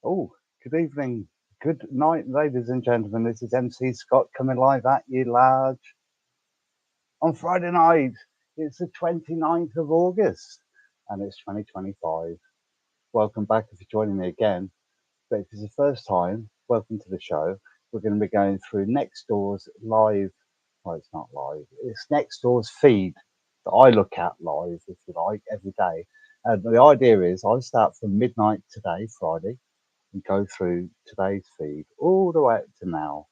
Oh, good evening, good night, ladies and gentlemen. This is MC Scott coming live at you large on Friday night. It's the 29th of August and it's 2025. Welcome back if you're joining me again. But if it's the first time, welcome to the show. We're going to be going through Nextdoors live. Well, it's not live, it's Nextdoors feed that I look at live, if you like, every day. And the idea is I start from midnight today, Friday, and go through today's feed all the way up to now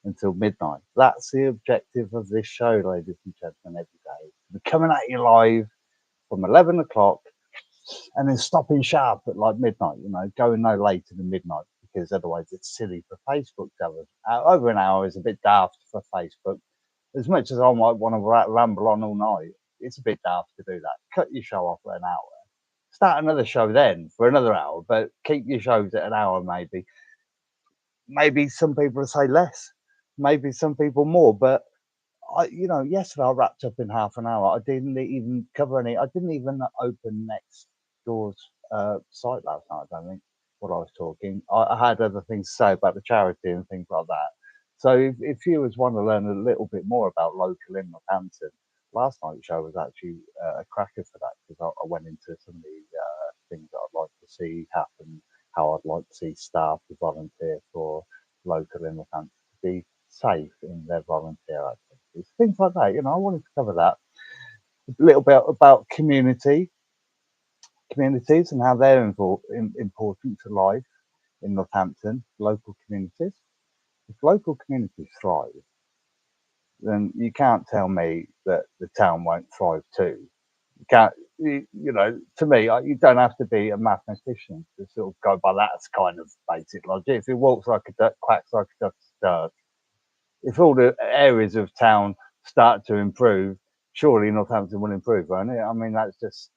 until midnight. That's the objective of this show, ladies and gentlemen, every day. We're coming at you live from 11 o'clock and then stopping sharp at like midnight, going no later than midnight because otherwise it's silly for Facebook to have over an hour is a bit daft for Facebook. As much as I might want to ramble on all night, it's a bit daft to do that. Cut your show off at an hour. Start another show then for another hour, but keep your shows at an hour maybe. Maybe some people say less, maybe some people more, but yesterday I wrapped up in half an hour. I didn't even cover any. I didn't even open Nextdoors site last night. I don't think what I was talking. I had other things to say about the charity and things like that. So if viewers want to learn a little bit more about local in Northampton, last night's show was actually a cracker for that because I went into some of the things that I'd like to see happen, how I'd like to see staff to volunteer for local in Northampton to be safe in their volunteer activities, things like that. I wanted to cover that a little bit about communities and how they're important to life in Northampton, local communities. If local communities thrive, then you can't tell me that the town won't thrive too. You can't, to me, you don't have to be a mathematician to sort of go by that as kind of basic logic. If it walks like a duck, quacks like a duck's dirt, if all the areas of town start to improve, surely Northampton will improve, won't it? I mean, that's just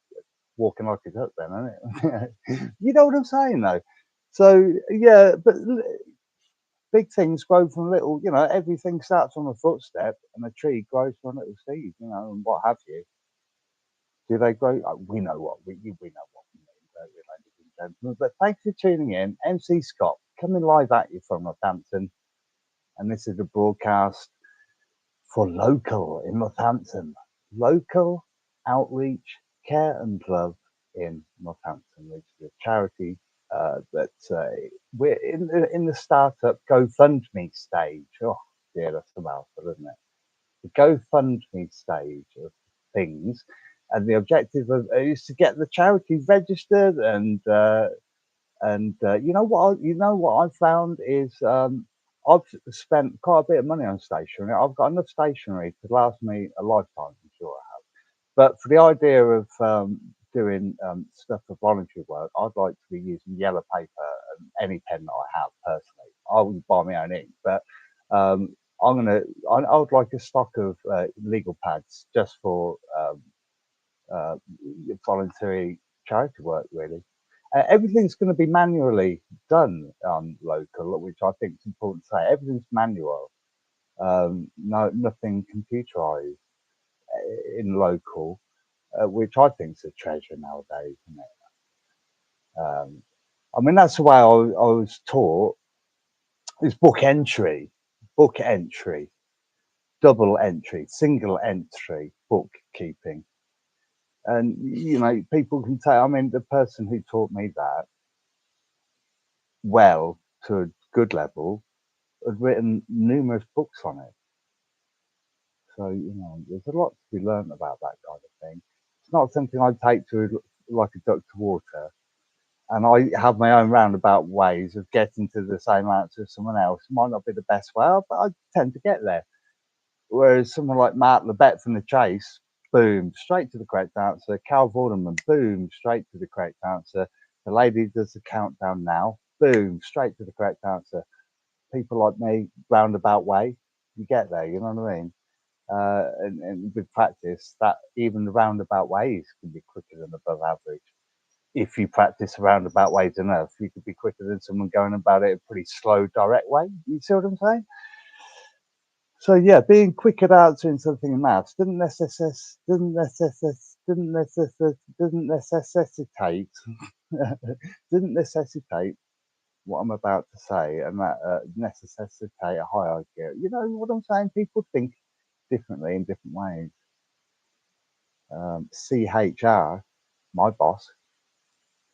walking like a duck, then, isn't it? You know what I'm saying, though. So yeah, but big things grow from little. Everything starts from a footstep, and a tree grows from a little seed. And what have you. Do they grow? We know what we know what we mean, don't we, ladies and gentlemen? But thanks for tuning in. MC Scott coming live at you from Northampton, and this is a broadcast for L.O.C.A.L in Northampton. Local outreach, care and love in Northampton, which is a charity that we're in the startup GoFundMe stage. Oh dear, that's a mouthful, isn't it? The GoFundMe stage of things, and the objective is to get the charity registered and what I found is I've spent quite a bit of money on stationery. I've got enough stationery to last me a lifetime, I'm sure I have. But for the idea of doing stuff for voluntary work, I'd like to be using yellow paper and any pen that I have personally. I wouldn't buy my own ink, but I would like a stock of legal pads just for voluntary charity work, really. Everything's going to be manually done on L.O.C.A.L, which I think is important to say. Everything's manual, no, nothing computerized in L.O.C.A.L, which I think is a treasure nowadays, isn't it? I mean, that's the way I was taught. Is book entry, double entry, single entry, bookkeeping. And people can say, I mean, the person who taught me that well to a good level had written numerous books on it. So, there's a lot to be learned about that kind of thing. It's not something I take to like a duck to water. And I have my own roundabout ways of getting to the same answer as someone else. It might not be the best way, but I tend to get there. Whereas someone like Mark Lebet from The Chase, boom, straight to the correct answer. Cal Vorderman, boom, straight to the correct answer. The lady does the countdown now, boom, straight to the correct answer. People like me, roundabout way, you get there, you know what I mean? And with practice, that even the roundabout ways can be quicker than above average. If you practice roundabout ways enough, you could be quicker than someone going about it a pretty slow, direct way. You see what I'm saying? So yeah, being quick at answering something in maths doesn't necessitate what I'm about to say, and that necessitate a hierarchy. You know what I'm saying? People think differently in different ways. CHR, my boss,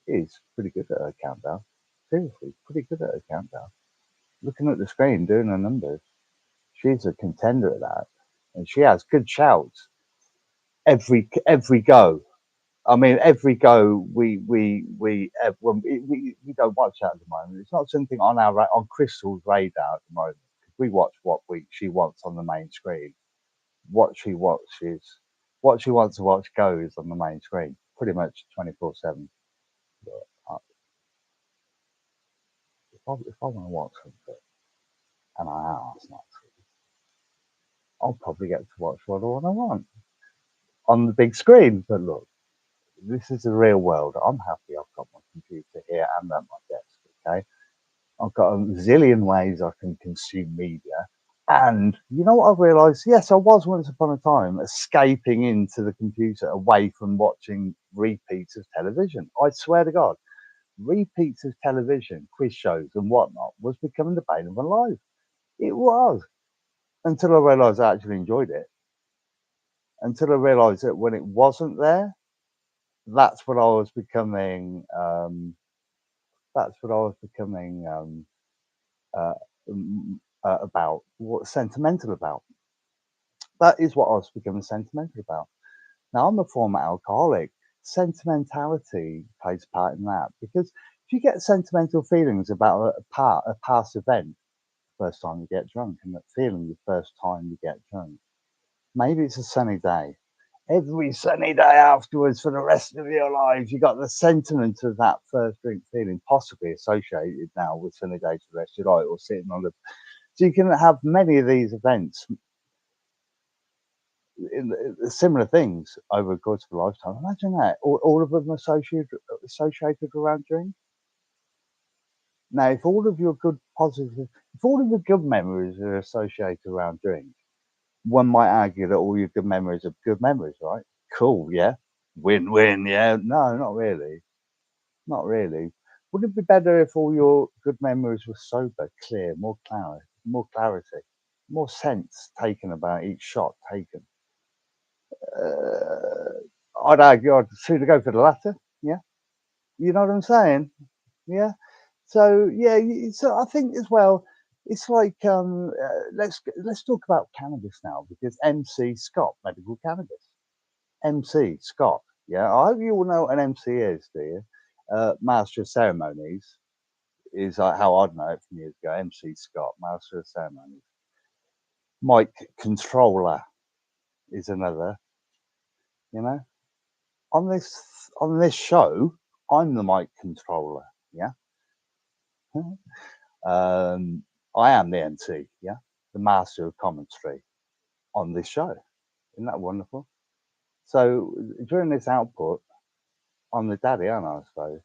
is pretty good at her countdown. Seriously, pretty good at her countdown. Looking at the screen, doing her numbers. She's a contender at that, and she has good shouts every go. I mean, every go we don't watch that at the moment. It's not something on on Crystal's radar at the moment. We watch what she wants on the main screen. What she watches, what she wants to watch goes on the main screen, pretty much 24/7. If I want to watch something and I ask not to, I'll probably get to watch what I want on the big screen. But look, this is the real world. I'm happy I've got my computer here and at my desk. Okay, I've got a zillion ways I can consume media. And you know what I've realised? Yes, I was once upon a time escaping into the computer away from watching repeats of television. I swear to God, repeats of television, quiz shows, and whatnot was becoming the bane of my life. It was until I realised I actually enjoyed it. Until I realised that when it wasn't there, that's what I was becoming. That's what I was becoming uh, about. What sentimental about? That is what I was becoming sentimental about. Now I'm a former alcoholic. Sentimentality plays a part in that because if you get sentimental feelings about a past event, first time you get drunk, and that feeling the first time you get drunk, maybe it's a sunny day. Every sunny day afterwards for the rest of your life, you got the sentiment of that first drink feeling, possibly associated now with sunny days for the rest of your life, or sitting on the. So you can have many of these events similar things over the course of a lifetime. Imagine that. All of them associated around drink. Now, if all of your good positive, if all of your good memories are associated around drink, one might argue that all your good memories are good memories, right? Cool, yeah. Win-win, yeah. No, not really. Not really. Wouldn't it be better if all your good memories were sober, clear, more clarity, more sense taken about each shot taken? I'd argue I'd sooner go for the latter. Yeah, you know what I'm saying? Yeah. So yeah, so I think as well, it's like let's talk about cannabis now because MC Scott Medical Cannabis, MC Scott. Yeah, I hope you all know what an MC is, do you? Master of Ceremonies is how I'd know it from years ago. MC Scott, Master of Ceremonies. Mike Controller is another. You know, on this show, I'm the mic controller. Yeah, I am the MC. Yeah, the master of commentary on this show. Isn't that wonderful? So during this output, I'm the daddy, aren't I? I suppose.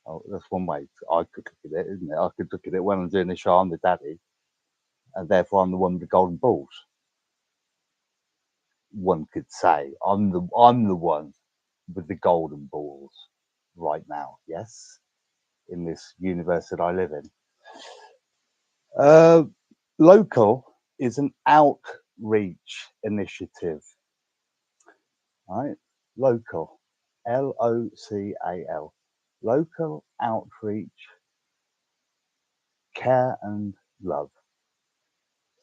Oh, that's one way I could look at it, isn't it? I could look at it when I'm doing the show. I'm the daddy, and therefore I'm the one with the golden balls. One could say I'm the one with the golden balls right now. Yes, in this universe that I live in. Uh, L.O.C.A.L is an outreach initiative, right? L.O.C.A.L, L.O.C.A.L, local outreach, care and love.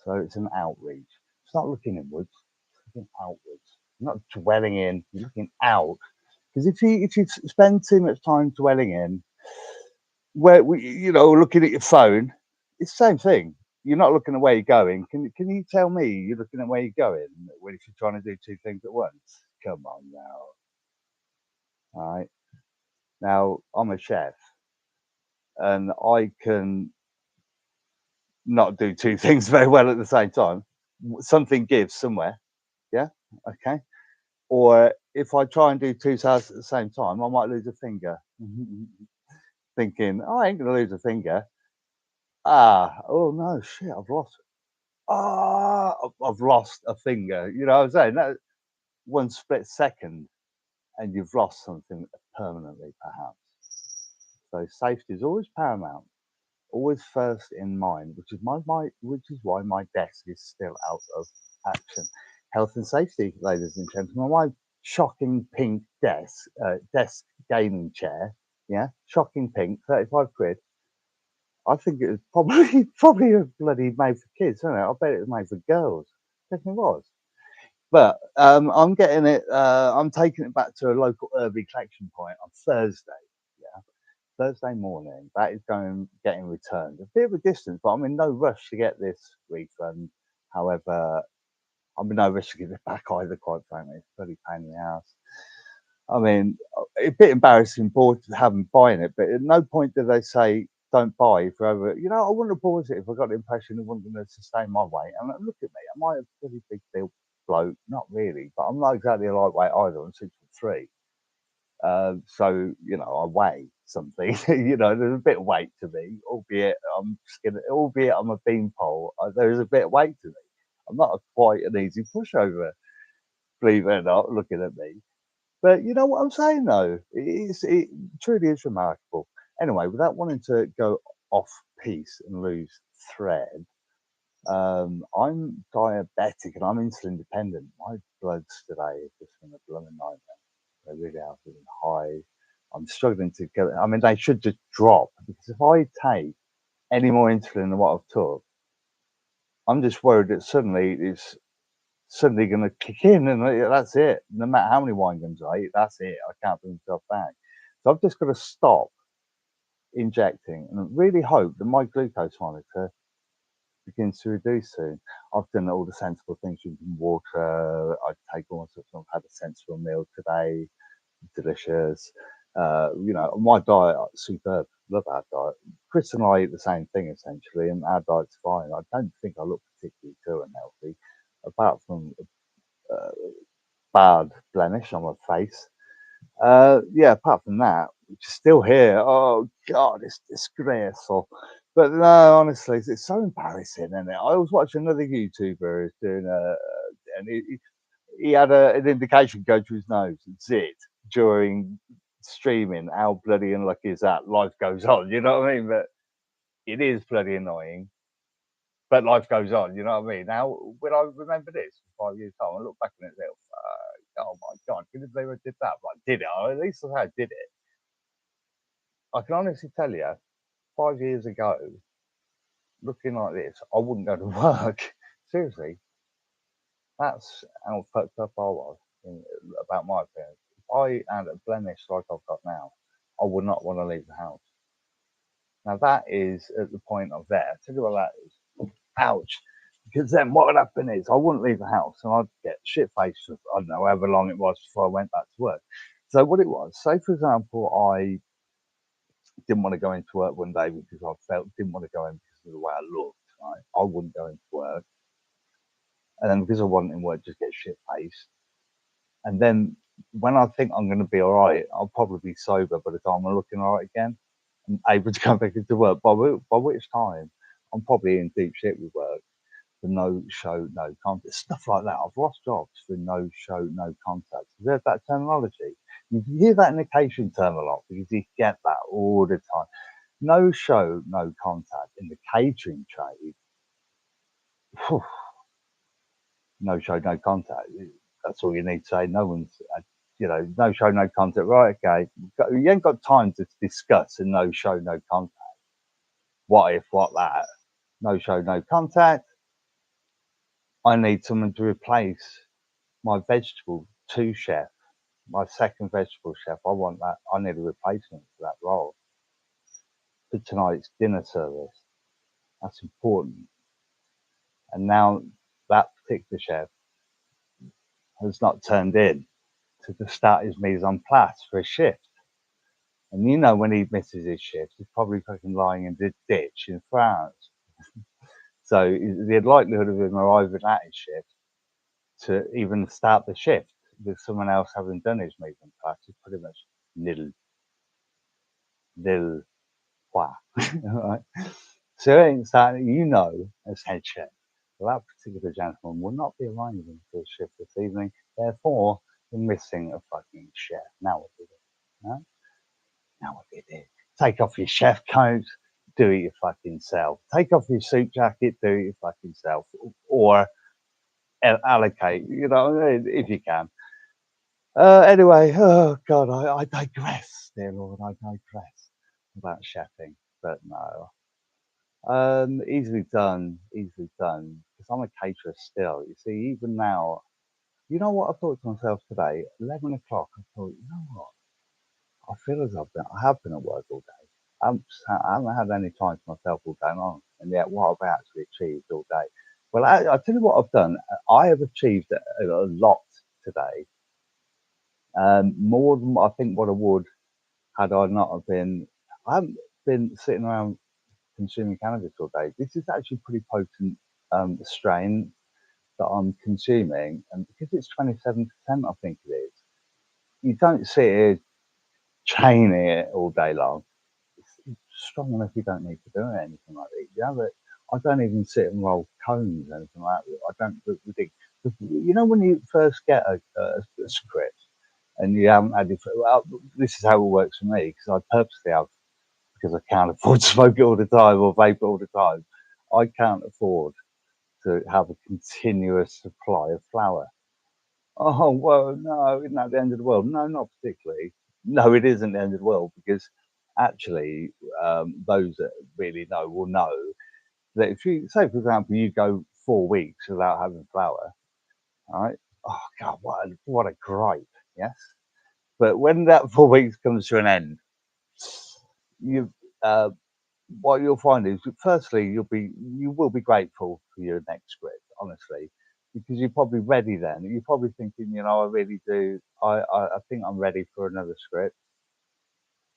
So it's an outreach. It's not looking inwards, it's looking outwards. You're not dwelling in, you're looking out. Because if you spend too much time dwelling in, looking at your phone, it's the same thing. You're not looking at where you're going. Can you tell me you're looking at where you're going when if you're trying to do two things at once? Come on now. All right. Now I'm a chef and I can not do two things very well at the same time. Something gives somewhere. Yeah. Okay. Or if I try and do two tasks at the same time, I might lose a finger. Thinking, oh, I ain't gonna lose a finger. Oh no, shit, I've lost I've lost a finger. You know what I'm saying? That one split second and you've lost something permanently, perhaps. So safety is always paramount. always first in mind, which is which is why my desk is still out of action. Health and safety, ladies and gentlemen. My shocking pink desk gaming chair, yeah, shocking pink, 35 quid. I think it was probably probably a bloody made for kids, isn't it? I bet it was made for girls. I think it was. But I'm getting it. I'm taking it back to a local urban collection point on Thursday. Yeah, Thursday morning. That is getting returned. A bit of a distance, but I'm in no rush to get this refund. However, I'm in no rush to get it back either. Quite frankly, it's a bloody pain in the ass. I mean, a bit embarrassing buying it, but at no point do they say don't buy forever. You know, I wouldn't have bought it if I got the impression it wasn't going to sustain my weight. And look at me, am I a pretty big built bloke? Not really, but I'm not exactly a lightweight either. I'm 6'3". So you know, I weigh something. You know, there's a bit of weight to me, albeit I'm a beanpole. There is a bit of weight to me. I'm not quite an easy pushover, believe it or not. Looking at me. But you know what I'm saying, though? It truly is remarkable. Anyway, without wanting to go off piece and lose thread, I'm diabetic and I'm insulin dependent. My bloods today have just been a blooming nightmare. They really have been high. I'm struggling to get. I mean, they should just drop because if I take any more insulin than what I've took, I'm just worried that suddenly it's suddenly going to kick in, and that's it. No matter how many wine gums I eat, that's it. I can't bring myself back. So I've just got to stop injecting and really hope that my glucose monitor begins to reduce soon. I've done all the sensible things, drinking water. I take all sorts. I've had a sensible meal today, delicious. You know, my diet superb. Love our diet. Chris and I eat the same thing essentially, and our diet's fine. I don't think I look particularly too unhealthy, apart from uh, bad blemish on my face. Yeah, apart from that, which is still here. Oh God, it's disgraceful. But no, honestly, it's so embarrassing, isn't it? I was watching another YouTuber who's doing and he had an indication go to his nose. That's it during streaming. How bloody unlucky is that? Life goes on, you know what I mean? But it is bloody annoying. But life goes on, you know what I mean? Now, when I remember this 5 years time, I look back and it's like, oh my God, can you believe I did that? But I did it. At least I did it. I can honestly tell you, 5 years ago, looking like this, I wouldn't go to work. Seriously, that's how fucked up I was about my appearance. If I had a blemish like I've got now, I would not want to leave the house. Now that is at the point of there. Tell you what that is. Ouch. Because then what would happen is I wouldn't leave the house and I'd get shit faced for I don't know however long it was before I went back to work. So what it was, say for example, I didn't want to go into work one day because I didn't want to go in because of the way I looked. Right? I wouldn't go into work, and then because I wasn't in work, just get shit faced. And then when I think I'm going to be all right, I'll probably be sober by the time I'm looking all right again and able to come back into work. By which time I'm probably in deep shit with work. For no show, no contact, stuff like that. I've lost jobs for no show, no contact. There's that terminology. You hear that in the catering term a lot because you get that all the time. No show, no contact in the catering trade. Whew, no show, no contact. That's all you need to say. No one's, no show, no contact. Right, okay. You ain't got time to discuss a no show, no contact. What if, what that? No show, no contact. I need someone to replace my vegetable two chef, my second vegetable chef. I want that. I need a replacement for that role for tonight's dinner service. That's important. And now that particular chef has not turned in to start his mise en place for a shift. And you know, when he misses his shift, he's probably fucking lying in the ditch in France. So the likelihood of him arriving at his shift to even start the shift with someone else having done his mise en place is pretty much nil wow. Right? So it ain't starting, you know, as head chef, that particular gentleman will not be arriving for a shift this evening. Therefore, you're missing a fucking chef. Now what do you do? No? Now what do you do? Take off your chef coat, do it your fucking self. Take off your suit jacket, do it your fucking self, or allocate, you know, if you can. Anyway, oh God, I digress, dear Lord, I digress about chefing, but no. Easily done, easily done. Because I'm a caterer still. You see, even now, you know what I thought to myself today? 11 o'clock, I thought, you know what? I feel as I have been at work all day. I haven't had any time for myself all day long. And yet, what have I actually achieved all day? Well, I tell you what I've done. I have achieved a lot today. More than I think what I would had I not have been. I haven't been sitting around consuming cannabis all day. This is actually pretty potent strain that I'm consuming, and because it's 27%, I think it is. You don't sit here chaining it all day long. It's strong enough you don't need to do anything like that. Yeah, but I don't even sit and roll cones or anything like that. I don't. You know when you first get a script and you haven't had it. Well, this is how it works for me because I purposely have because I can't afford to smoke it all the time or vape it all the time. I can't afford to have a continuous supply of flour. Oh, well, no, isn't that the end of the world? No, not particularly. No, it isn't the end of the world because actually, those that really know will know that if you, say, for example, you go 4 weeks without having flour, all right? Oh, God, what a gripe, yes? But when that 4 weeks comes to an end, you uh, what you'll find is firstly you will be grateful for your next script, honestly, because you're probably ready then. You're probably thinking, you know, I really do. I think I'm ready for another script.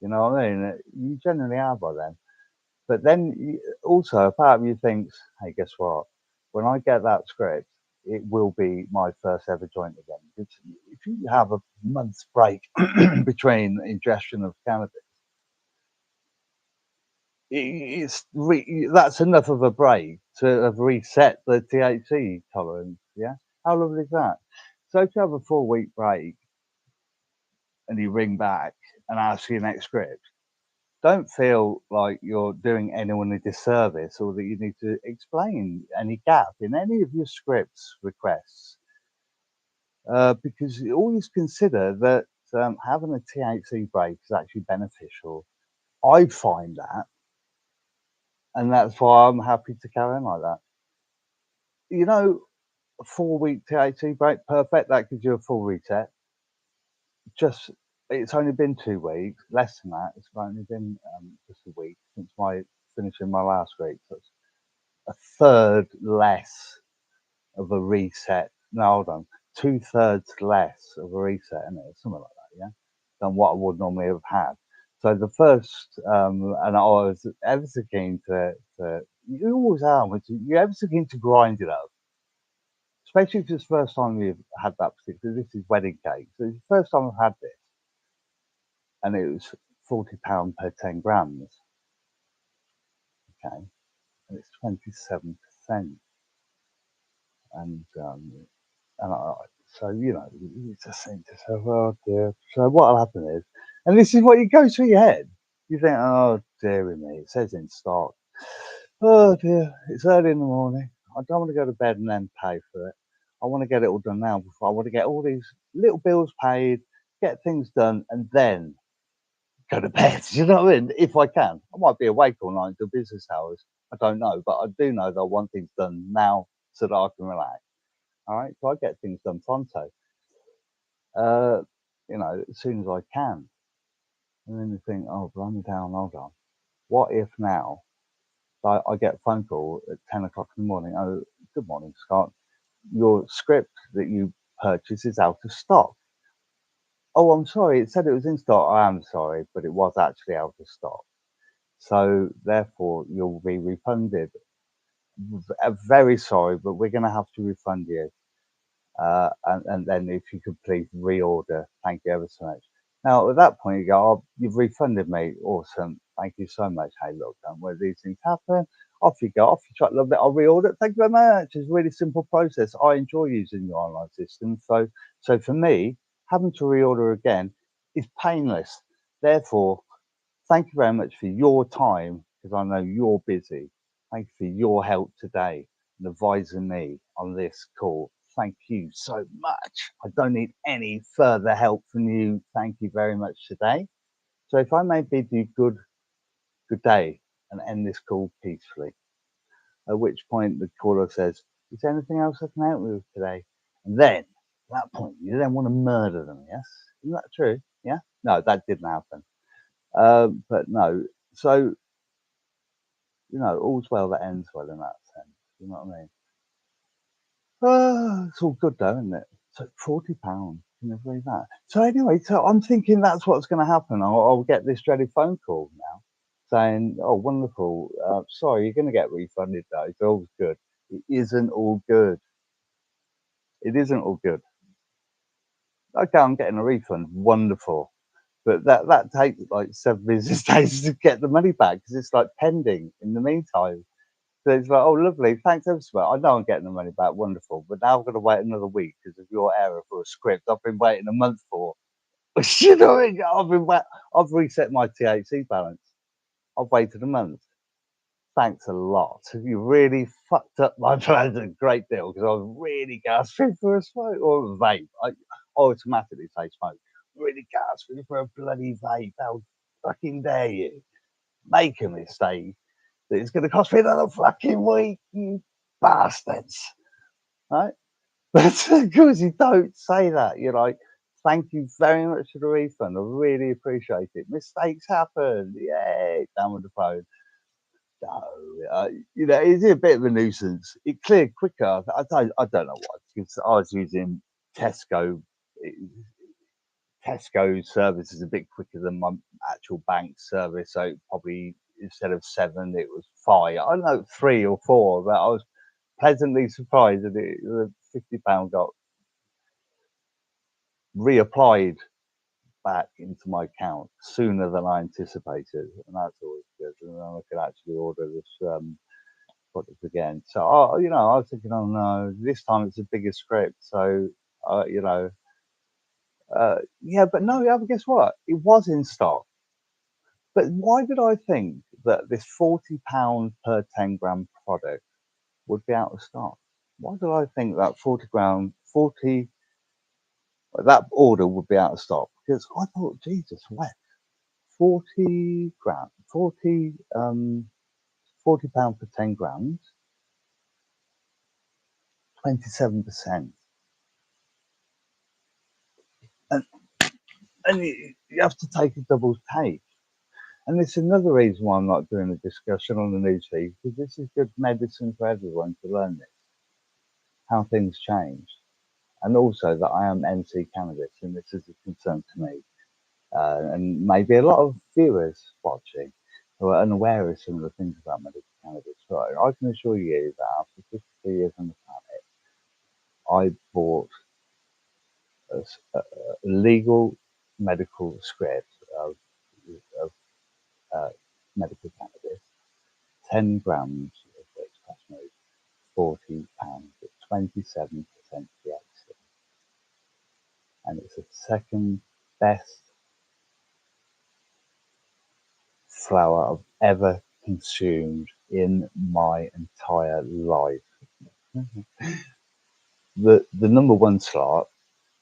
You know what I mean? You generally are by then. But then also a part of you thinks, hey, guess what? When I get that script, it will be my first ever joint again. Because if you have a month's break between ingestion of cannabis, that's enough of a break to have reset the THC tolerance. Yeah, how lovely is that? So if you have a 4 week break and you ring back and ask for your next script, don't feel like you're doing anyone a disservice or that you need to explain any gap in any of your scripts requests, because you always consider that having a THC break is actually beneficial. I find that, and that's why I'm happy to carry on like that. You know, a 4 week THC break, perfect. That gives you a full reset. Just it's only been 2 weeks, less than that. It's only been just a week since my finishing my last week. So it's a third less of a reset. No, hold on, 2/3 less of a reset, isn't it? Something like that, yeah, than what I would normally have had. So the first, and I was ever so keen to you always are, but you're ever so keen to grind it up, especially if it's the first time you've had that particular. This is wedding cake, so it's the first time I've had this, and it was £40 per 10 grams. Okay, and it's 27%, and so you know, you just think to yourself, oh dear. So what'll happen is, and this is what you go through your head. You think, oh dear me, it says in stock. Oh dear, it's early in the morning. I don't want to go to bed and then pay for it. I want to get it all done now before I want to get all these little bills paid, get things done, and then go to bed. You know what I mean? If I can, I might be awake all night until business hours. I don't know, but I do know that I want things done now so that I can relax. All right, so I get things done pronto. Uh, you know, as soon as I can, and then you think, oh, run down, hold on. What if now I get a phone call at 10 o'clock in the morning? Oh, good morning, Scott. Your script that you purchased is out of stock. Oh, I'm sorry. It said it was in stock. I am sorry, but it was actually out of stock. So therefore, you'll be refunded. Very sorry, but we're going to have to refund you. And then if you could please reorder, thank you ever so much. Now at that point you go, oh, you've refunded me, awesome, thank you so much. Hey, look, don't worry, these things happen. Off you go, off you try, love it. I'll reorder. Thank you very much. It's a really simple process. I enjoy using your online system. So for me, having to reorder again is painless. Therefore, thank you very much for your time because I know you're busy. Thank you for your help today and advising me on this call. Thank you so much. I don't need any further help from you. Thank you very much today. So if I may bid you good day and end this call peacefully, at which point the caller says, is there anything else I can help you with today? And then at that point, you then want to murder them, yes? Isn't that true? Yeah? No, that didn't happen. But no, so, all's well that ends well in that sense. You know what I mean? It's all good though, isn't it? So £40, can you believe that? So anyway, so I'm thinking that's what's going to happen. I'll get this dreaded phone call now saying, oh, wonderful. Sorry, you're going to get refunded though. It's all good. It isn't all good. It isn't all good. Okay, I'm getting a refund. Wonderful. But that takes like 7 business days to get the money back because it's like pending in the meantime. So it's like, oh, lovely. Thanks ever so much. I know I'm getting the money back. Wonderful. But now I've got to wait another week because of your error for a script I've been waiting a month for. You know what I mean? I've reset my THC balance. I've waited a month. Thanks a lot. You really fucked up my plans a great deal because I was really gasping for a smoke or a vape. I automatically say smoke. Really gasping for a bloody vape. How fucking dare you make a mistake that it's going to cost me another fucking week, you bastards. Right? But of course, you don't say that. You're like, thank you very much for the refund. I really appreciate it. Mistakes happen. Yay, down with the phone. No, it's a bit of a nuisance. It cleared quicker. I don't know why, because I was using Tesco. Tesco's service is a bit quicker than my actual bank service, so probably instead of 7, it was 5. I don't know, 3 or 4, but I was pleasantly surprised that the £50 got reapplied back into my account sooner than I anticipated, and that's always good. And then I could actually order this product again. So, I was thinking, oh no, this time it's a bigger script, so yeah, but no, yeah, but guess what? It was in stock. But why did I think that this £40 per 10 gram product would be out of stock? Why did I think that 40 that order would be out of stock? Because I thought, Jesus, what? 40 gram, 40 £40 for 10 grams, 27%. And you have to take a double take. And it's another reason why I'm not doing a discussion on the newsfeed, because this is good medicine for everyone to learn this, how things change. And also that I am NC Cannabis, and this is a concern to me. And maybe a lot of viewers watching who are unaware of some of the things about medical cannabis. So I can assure you that after 53 years on the planet, I bought a legal medical script of medical cannabis, 10 grams of which cost me £40 at 27% THC. And it's the second best flower I've ever consumed in my entire life. The number one slot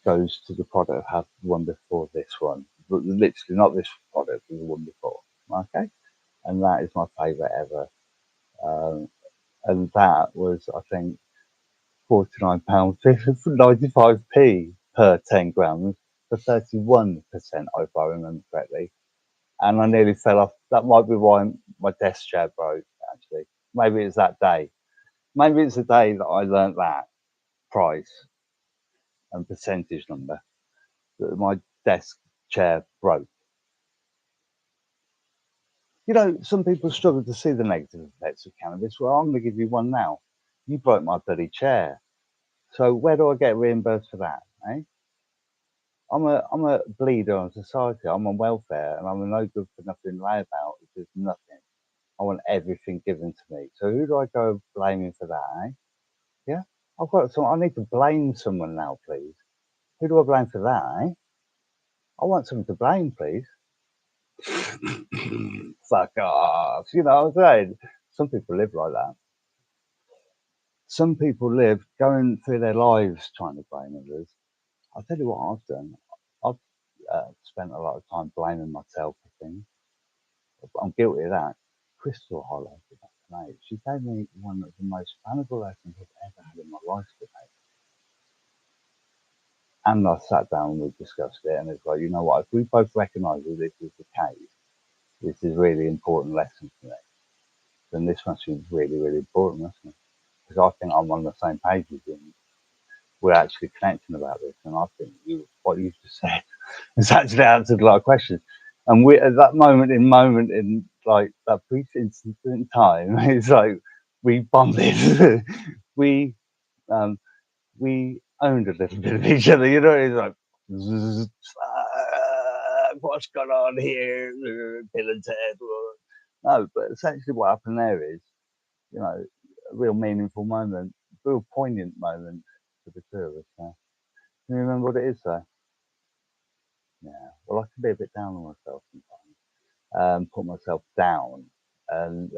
goes to the product I had one before this one. But literally not this product, but the one before. Okay? And that is my favourite ever. And that was, I think, £49.95p per 10 grams for 31%, if I remember correctly. And I nearly fell off. That might be why my desk chair broke, actually. Maybe it's that day. Maybe it's the day that I learnt that price and percentage number that my desk chair broke. Some people struggle to see the negative effects of cannabis. Well, I'm going to give you one now. You broke my bloody chair. So where do I get reimbursed for that, eh? I'm a bleeder on society. I'm on welfare, and I'm a no good for nothing layabout. It's just nothing. I want everything given to me. So who do I go blaming for that, eh? Yeah? I need to blame someone now, please. Who do I blame for that, eh? I want someone to blame, please. fuck off. You know what I'm saying? Some people live like that. Some people live going through their lives trying to blame others. I'll tell you what I've done. I've spent a lot of time blaming myself for things. I'm guilty of that. Crystal highlighted that tonight. She gave me one of the most valuable lessons I've ever had in my life today. And I sat down and we discussed it, and it's like, you know what, if we both recognise that this is the case, this is a really important lesson for me, then this must be really, really important, mustn't it? Because I think I'm on the same page as you. We're actually connecting about this, and I think what you just said has actually answered a lot of questions. And we at that moment in like that brief instant in time, it's like we bonded. we um, we owned a little bit of each other, you know. It's like, what's going on here? Bill and Ted. No, but essentially what happened there is, you know, a real meaningful moment, a real poignant moment for the two of us. Can you remember what it is, though? Yeah. Well, I can be a bit down on myself sometimes, put myself down, and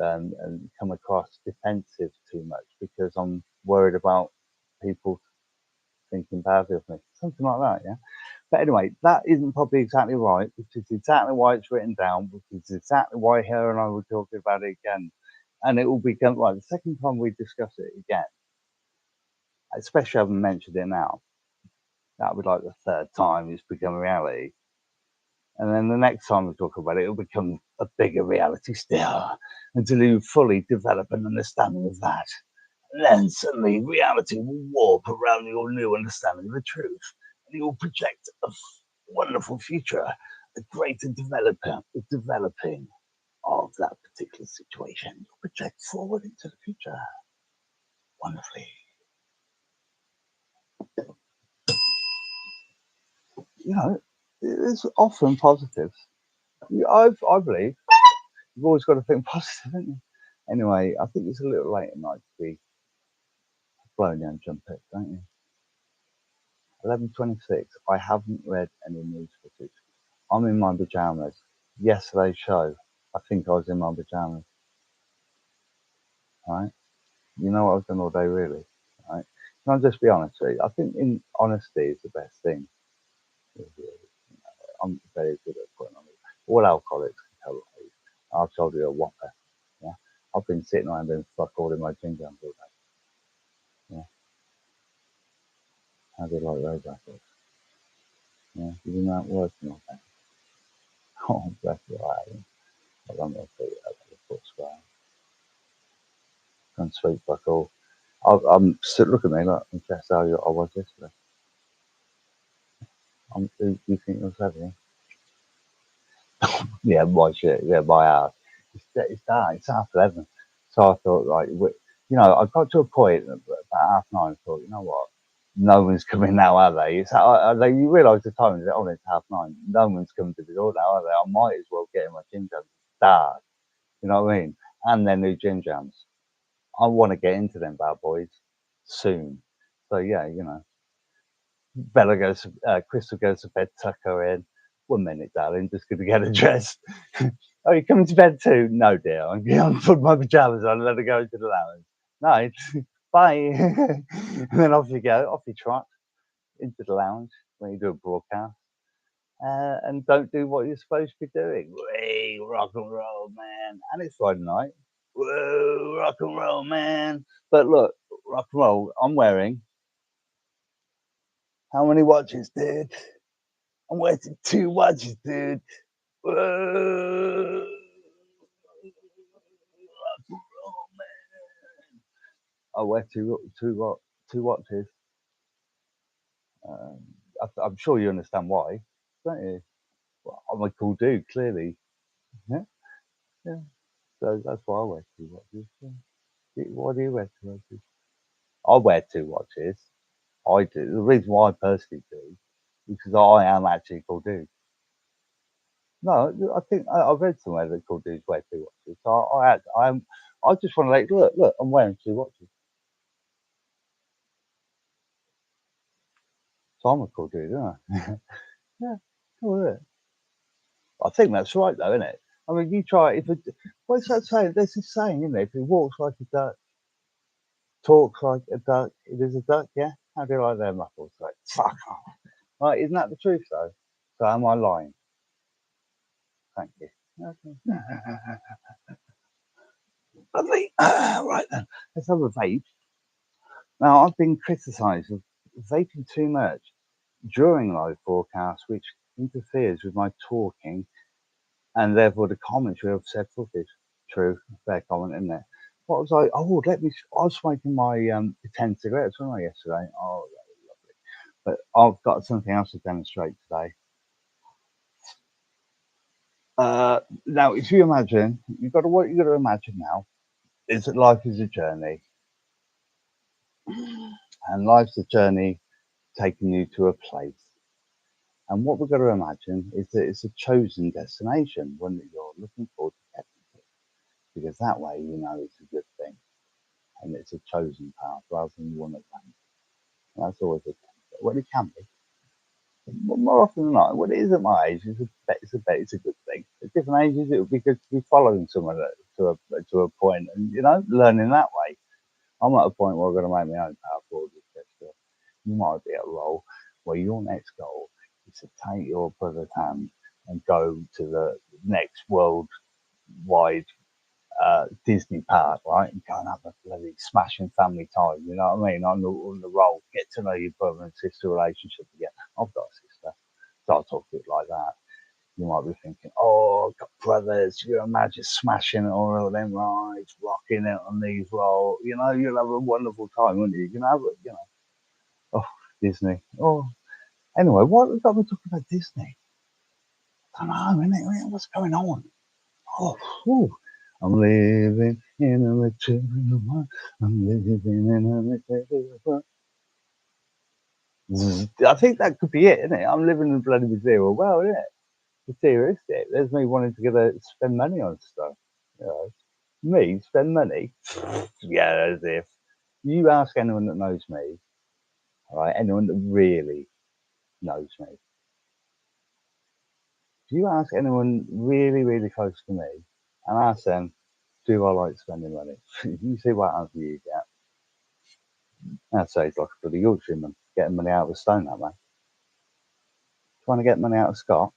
come across defensive too much because I'm worried about people thinking badly of me, something like that. Yeah. But anyway, that isn't probably exactly right, which is exactly why it's written down, which is exactly why her and I were talking about it again. And it will become like the second time we discuss it again, especially having mentioned it now, that'll be like the third time it's become a reality. And then the next time we talk about it, it'll become a bigger reality still until you fully develop an understanding of that. And then suddenly reality will warp around your new understanding of the truth. And you will project a wonderful future, a greater developing of that particular situation. You'll project forward into the future wonderfully. You know, it's often positive. I believe you've always got to think positive, haven't you? Anyway, I think it's a little late at night to be blowing down trumpets, don't you? 11:26. I haven't read any news footage. I'm in my pajamas. Yesterday's show, I think I was in my pajamas. Right? You know what I've done all day, really. Right? Can I just be honest with you? I think in honesty is the best thing. I'm very good at putting on it. All alcoholics can tell you. I've told you a whopper. Yeah. I've been sitting around doing fuck all in my gin jams all day. Yeah. How do you like those apples? Yeah. You didn't that working on that? Oh, bless you. I don't know if the foot square. And sweet fuck all. I'm look at me, look, I'm just how I was yesterday. Do you think you're savvy? Yeah, my shit, yeah, my house. It's dark, it's 11:30. So I thought, like, you know, I got to a point about 9:30. I thought, you know what? No one's coming now, are they? You realise the time is it's 9:30. No one's coming to the door now, are they? I might as well get in my gym jams. It's dark, you know what I mean? And their new gym jams. I want to get into them bad boys soon. So yeah, you know, Crystal goes to bed, tuck her in. 1 minute, darling, just going to get her dressed. Oh, you coming to bed too? No, dear. I'm going to put my pajamas on and let her go into the lounge. No, bye. And then off you go, off you trot into the lounge when you do a broadcast. And don't do what you're supposed to be doing. Hey, rock and roll, man. And it's Friday night. Whoa, rock and roll, man. But look, rock and roll, I'm wearing how many watches, dude? I'm wearing 2 watches, dude. Whoa. Oh, man. I wear two watches. Um, I'm sure you understand why, don't you? Well, I'm a cool dude, clearly. Yeah, yeah. So that's why I wear 2 watches. Yeah. Why do you wear 2 watches? I wear 2 watches. I do. The reason why I personally do is because I am actually a cool dude. No, I think I read somewhere that cool dudes wear 2 watches. So I just want to look. I'm wearing 2 watches. So I'm a cool dude, aren't I? Yeah, cool, isn't it? I think that's right, though, isn't it? I mean, you try if it. What's that saying? There's this saying, isn't there? If it walks like a duck, talks like a duck, it is a duck. Yeah. How do you like them apples? Like fuck off. Right? Isn't that the truth though? So am I lying? Thank you. Okay. Lovely. Right then. Let's have a vape. Now I've been criticised of vaping too much during live broadcasts, which interferes with my talking and therefore the commentary of said footage. True, fair comment, isn't it? What was I? Oh, let me. I was smoking my 10 cigarettes, wasn't I, yesterday? Oh, that was lovely. But I've got something else to demonstrate today. Now, if you imagine, what you got to imagine now is that life is a journey, and life's a journey taking you to a place. And what we've got to imagine is that it's a chosen destination, one that you're looking forward to getting to, because that way you know it's a good thing and it's a chosen path rather than one of them. That's always a benefit. Well, it can be. But more often than not, when it is at my age, it's a good thing. At different ages, it would be good to be following someone to a point and, learning that way. I'm at a point where I've got to make my own path forward, etc. You might be at a role where your next goal is to take your brother's hand and go to the next worldwide Disney park, right? And go and have a bloody smashing family time, you know what I mean? On the roll, get to know your brother and sister relationship again. I've got a sister, so I'll talk to it like that. You might be thinking, oh, I've got brothers, you imagine smashing it on all them rides, rocking it on these rolls, you'll have a wonderful time, won't you? You can have it, Oh, Disney. Oh, anyway, what got me talking about Disney? I don't know, innit? What's going on? Oh, whew. I'm living in a material world. I'm living in a material world. I think that could be it, isn't it? I'm living in a bloody material world, isn't it? Materialistic. There's me wanting to spend money on stuff. Me spend money? Yeah, as if. You ask anyone that knows me, all right, anyone that really knows me. If you ask anyone really, really close to me and ask them, do I like spending money? You see what answer you get. I'd say it's like a bloody Yorkshireman getting money out of a stone that way. Trying to get money out of Scott?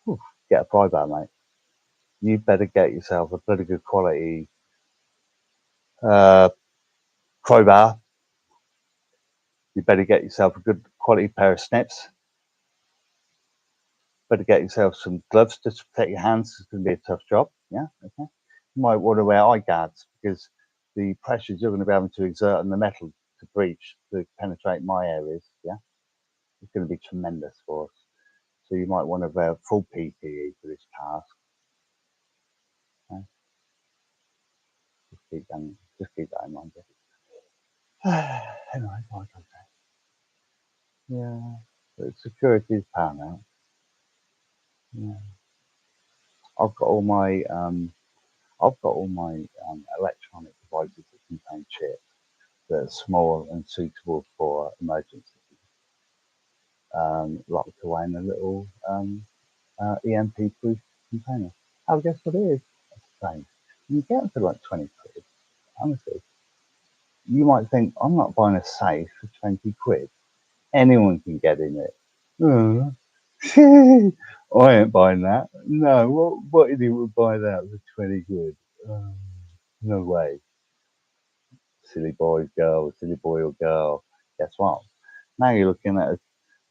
Whew, get a pry bar, mate. You better get yourself a bloody good quality crowbar. You better get yourself a good quality pair of snips. Better get yourself some gloves to protect your hands. It's going to be a tough job. Yeah, okay. You might want to wear eye guards because the pressures you're going to be able to exert on the metal to breach, to penetrate my areas, yeah, it's going to be tremendous for us. So you might want to wear full PPE for this task. Okay? Just keep that in mind. Anyway, like I say, yeah, but security is paramount. Yeah, I've got all my electronic devices that contain chips that are small and suitable for emergencies, locked away in a little EMP-proof container. Oh, guess what it is? It's the same. You get them for like 20 quid. Honestly, you might think, I'm not buying a safe for 20 quid. Anyone can get in it. I ain't buying that. No, what idiot would buy that for 20 quid? No way. Silly boy or girl. Guess what? Now you're looking at a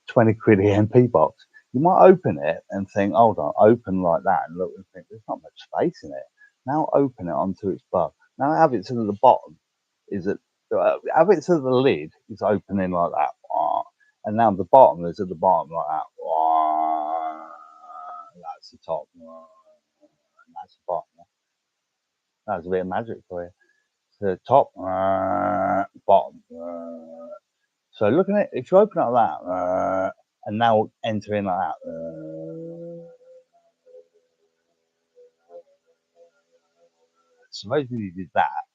20 quid EMP box. You might open it and think, hold on, open like that and look and think, there's not much space in it. Now open it onto its bum. Now have it to the bottom is it, have it to the lid is opening like that. And now the bottom is at the bottom like that. That's the top. And that's the bottom. That's a bit of magic for you. So top, bottom. So looking at if you open it like that, and now enter in like that. Supposing you did that,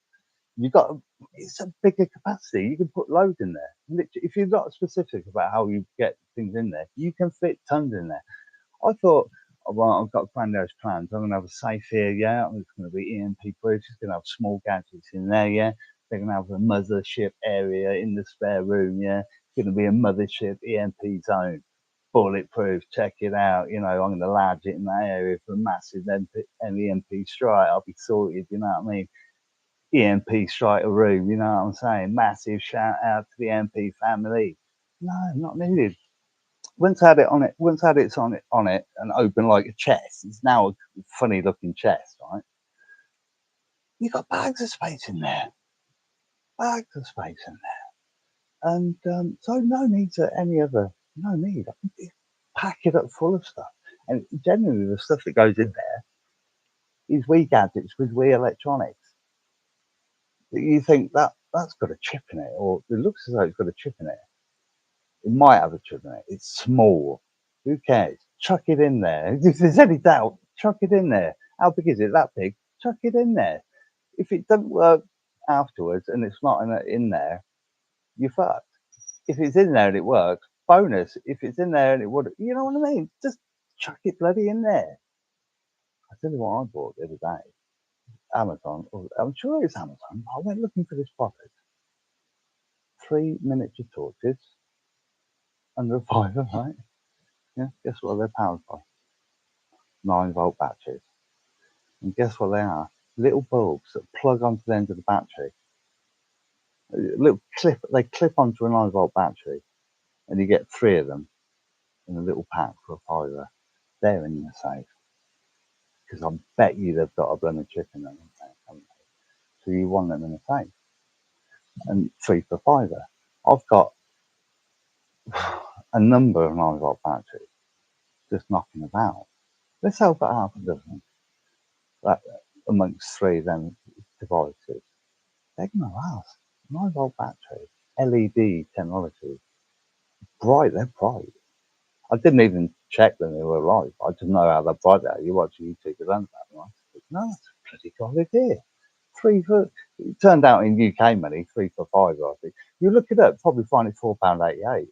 it's a bigger capacity. You can put loads in there. Literally, if you're not specific about how you get things in there, you can fit tons in there. I thought I've got grandiose plans. I'm going to have a safe here, yeah. It's going to be EMP proof. It's going to have small gadgets in there, yeah. They're going to have a mothership area in the spare room, yeah. It's going to be a mothership EMP zone, bulletproof. Check it out. You know, I'm going to lodge it in that area for a massive EMP strike. I'll be sorted. You know what I mean? EMP strike a room. You know what I'm saying? Massive shout out to the EMP family. No, not needed. Once I had it on it, once I had it on it and open like a chest, it's now a funny looking chest, right? You got bags of space in there, bags of space in there, and so no need to any other, no need. I can pack it up full of stuff, and generally the stuff that goes in there is wee gadgets with wee electronics. You think that's got a chip in it, or it looks as though it's got a chip in it. It might have a chip in it. It's small. Who cares? Chuck it in there. If there's any doubt, chuck it in there. How big is it? That big? Chuck it in there. If it doesn't work afterwards and it's not in there, you're fucked. If it's in there and it works, bonus. If it's in there and it would, you know what I mean? Just chuck it bloody in there. I tell you what I bought the other day. Amazon. I'm sure it's Amazon. I went looking for this product. 3 miniature torches under a fiver, right? Yeah. Guess what they're powered by? 9-volt batteries. And guess what they are? Little bulbs that plug onto the end of the battery. A little clip, they clip onto a 9-volt battery, and you get 3 of them in a little pack for a fiver. They're in the safe because I bet you they've got a blooming chip in them. So you want them in the safe, and 3 for fiver. I've got a number of 9-volt batteries just knocking about. Let's sell for half a dozen. That amongst 3 of them devices. They're going to last. 9-volt battery, LED technology, bright. They're bright. I didn't even check them; they were right. I just know how they're bright. There, you watch YouTube, you learn that, right? No, that's a pretty good idea. 3 for it turned out in UK money, 3 for fiver. I think you look it up, probably find it £4.88,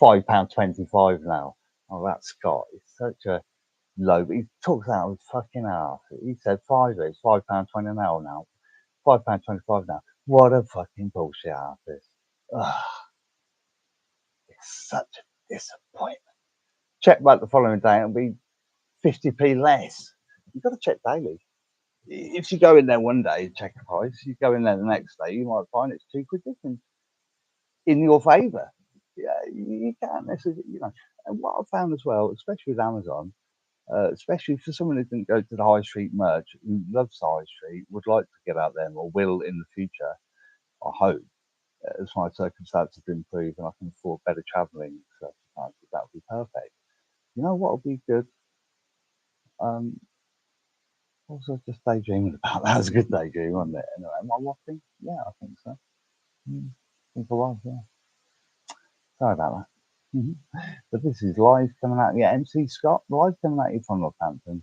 £5.25 now. Oh, that Scott is such a low. But he talks out of his fucking ass. He said fiver, it's £5.20 an hour now. £5.25 now. What a fucking bullshit artist. Ugh, it's such a disappointment. Check back the following day, it'll be 50p less. You've got to check daily. If you go in there one day, check the price. You go in there the next day, you might find it's £2 difference in your favour. Yeah, you can't necessarily, you know. And what I've found as well, especially with Amazon, especially for someone who didn't go to the high street merch, who loves the high street, would like to get out there or will in the future, I hope, as my circumstances improve and I can afford better travelling circumstances, that would be perfect. You know what would be good? Um, Also, just daydreaming about that. It was a good daydream, wasn't it? Anyway, am I waffling? Yeah, I think so. I think I was, yeah. Sorry about that. But this is live coming out. Yeah, MC Scott, live coming at you from Northampton.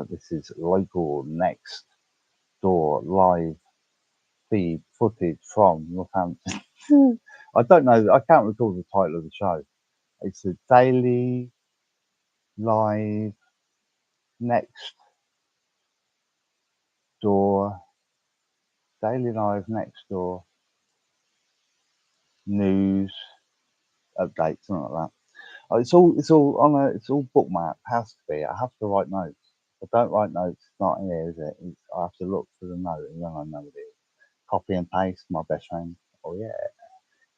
This is local next door live feed footage from Northampton. I don't know, I can't recall the title of the show. It's a daily live next door, daily live next door news update, something like that. Oh, it's all bookmark. Has to be. I have to write notes. If I don't write notes, it's not here, is it? I have to look for the note and then I know what it is. Copy and paste, my best friend. Oh yeah.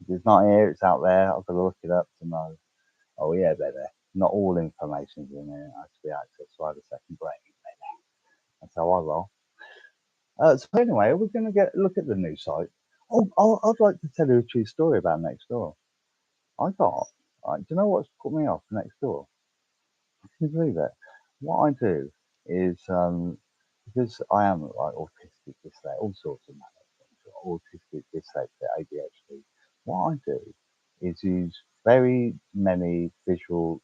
If it's not here, it's out there. I've got to look it up to know. Oh yeah, baby. Not all information's in there. It has to be accessed by the second brain, baby. That's how I roll. So anyway, we're going to look at the new site. Oh, I'd like to tell you a true story about Nextdoor. Do you know what's put me off Nextdoor? Can you believe it? What I do is because I am like autistic, dyslexic, all sorts of things, autistic, dyslexic, ADHD. What I do is use very many visual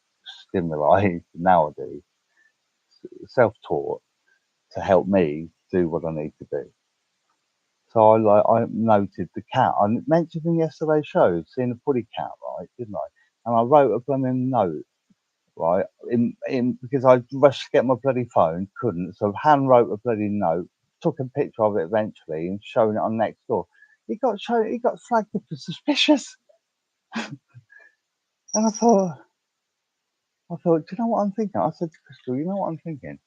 stimuli nowadays, self-taught, to help me do what I need to do. So I noted the cat. I mentioned in yesterday's show, seeing a putty cat, right? Didn't I? And I wrote a blooming note right? Because I rushed to get my bloody phone, couldn't, so hand wrote a bloody note, took a picture of it eventually, and shown it on Nextdoor. It got flagged up as suspicious, and do you know what I'm thinking? I said to Crystal, you know what I'm thinking?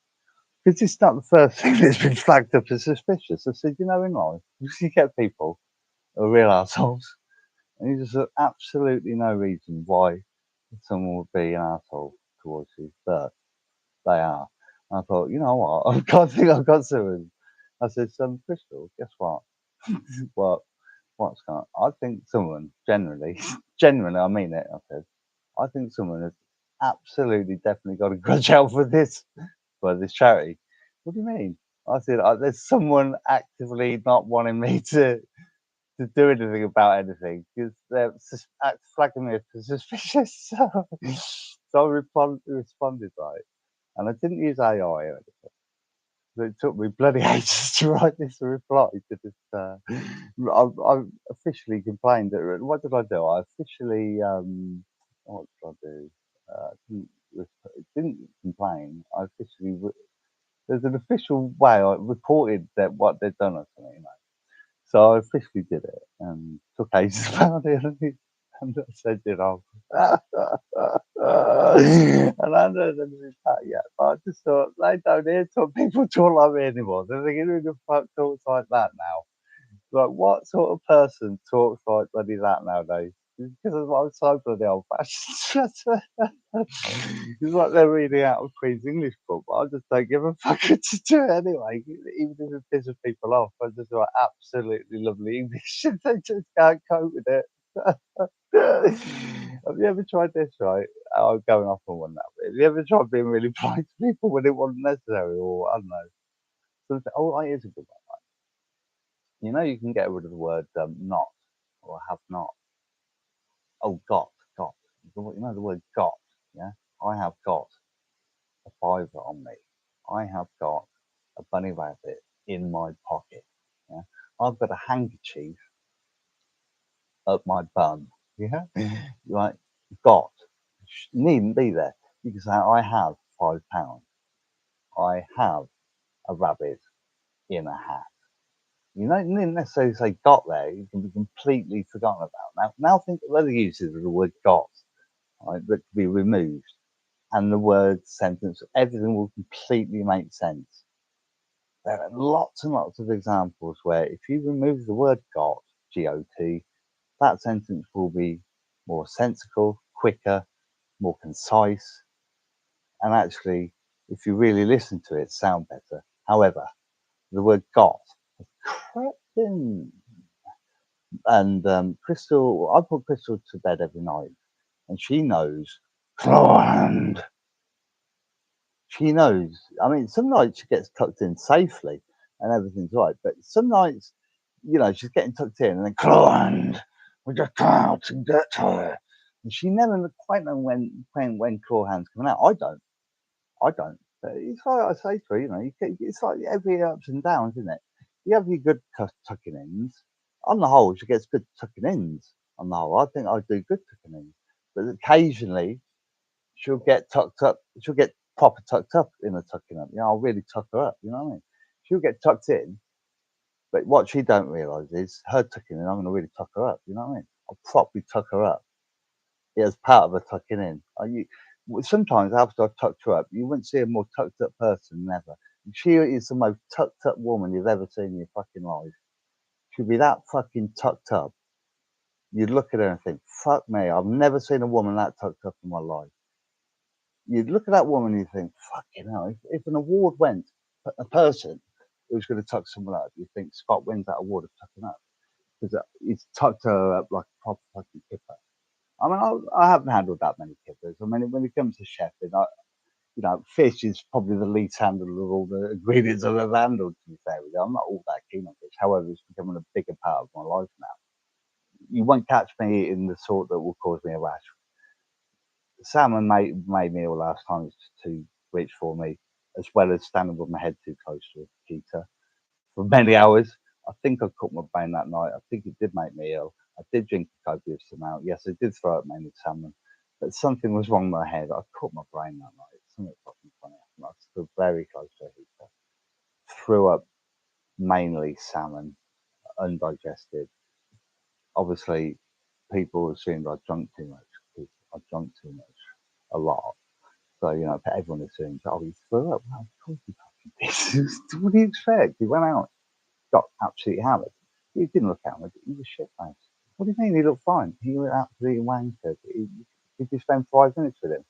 Because it's not the first thing that's been flagged up as suspicious. I said, you know, in life, you get people who are real assholes, and there's absolutely no reason why someone would be an asshole towards you, but they are. And I thought, you know what? I've got someone. I said, Crystal, guess what? what? What's going on? I think someone, genuinely, I mean it, I said, I think someone has absolutely, definitely got a grudge out for this charity. What do you mean? I said, there's someone actively not wanting me to do anything about anything because they're flagging me as suspicious. So I responded right, and I didn't use AI or anything. So it took me bloody ages to write this reply to this. I officially complained. What did I do? I officially what did I do? Didn't complain. I officially there's an official way I reported that what they'd done or something. You know? So I officially did it and took ages about it, and I said, you know, and I know that it's that yet, but I just thought they don't hear people talk like me anymore. They're thinking, who the fuck talks like that now? Like, what sort of person talks like bloody that nowadays? Because I'm so bloody old fashioned. It's like they're reading out of Queen's English book, but I just don't give a fuck to do it anyway. Even if it pisses people off, I just write absolutely lovely English and they just can't cope with it. Have you ever tried this, right? I'm going off on one now. Have you ever tried being really polite to people when it wasn't necessary, or I don't know? Here's a good one. You know, you can get rid of the word not or have not. Oh, got. You know the word got, yeah? I have got a fiver on me. I have got a bunny rabbit in my pocket, yeah? I've got a handkerchief up my bum, yeah? Like, got. Needn't be there. You can say, I have £5. I have a rabbit in a hat. You don't necessarily say got there, you can be completely forgotten about. Now think of other uses of the word got, right, that could be removed, and the word, sentence, everything will completely make sense. There are lots and lots of examples where if you remove the word got, G-O-T, that sentence will be more sensible, quicker, more concise, and actually, if you really listen to it, sound better. However, the word got has crept in. And Crystal, I put Crystal to bed every night, and she knows. And she knows. I mean, some nights she gets tucked in safely, and everything's right. But some nights, you know, she's getting tucked in, and then and we just come out and get her. And she never quite know when claw hands coming out. I don't. But it's like I say to her, you know, it's like every ups and downs, isn't it? You have your good tucking ins. On the whole, she gets good tucking ins. On the whole, I think I do good tucking ins. But occasionally, she'll get tucked up. She'll get proper tucked up in the tucking up. You know, I'll really tuck her up. You know what I mean? She'll get tucked in, but what she don't realise is her tucking in. I'm going to really tuck her up. You know what I mean? I'll properly tuck her up. Yeah, as part of a tucking in. Sometimes after I've tucked her up, you wouldn't see a more tucked up person than ever. She is the most tucked up woman you've ever seen in your fucking life. She'd be that fucking tucked up. You'd look at her and think, fuck me, I've never seen a woman that tucked up in my life. You'd look at that woman and you think, fucking hell, if an award went, a person who's going to tuck someone up, you think Scott wins that award of tucking up. Because he's tucked her up like a proper fucking kipper. I mean, I haven't handled that many kippers. I mean, when it comes to chefing, you know, fish is probably the least handled of all the ingredients I've ever handled, to be fair with you. I'm not all that keen on fish. However, it's becoming a bigger part of my life now. You won't catch me eating the sort that will cause me a rash. Salmon made me ill last time. It's too rich for me, as well as standing with my head too close to a heater for many hours. I think I cooked my brain that night. I think it did make me ill. I did drink a copious amount. Yes, I did throw up mainly salmon. But something was wrong with my head. I caught my brain that night. Something fucking funny happened. I stood very close to a heater. Threw up mainly salmon, undigested. Obviously, people assumed I'd drunk too much because I drunk too much a lot. So, everyone assumes, oh, he threw up. Well, of course he fucking did. What do you expect? He went out, got absolutely hammered. He didn't look hammered. He was shit-faced. What do you mean? He looked fine. He was absolutely wankered. Did you spend 5 minutes with him?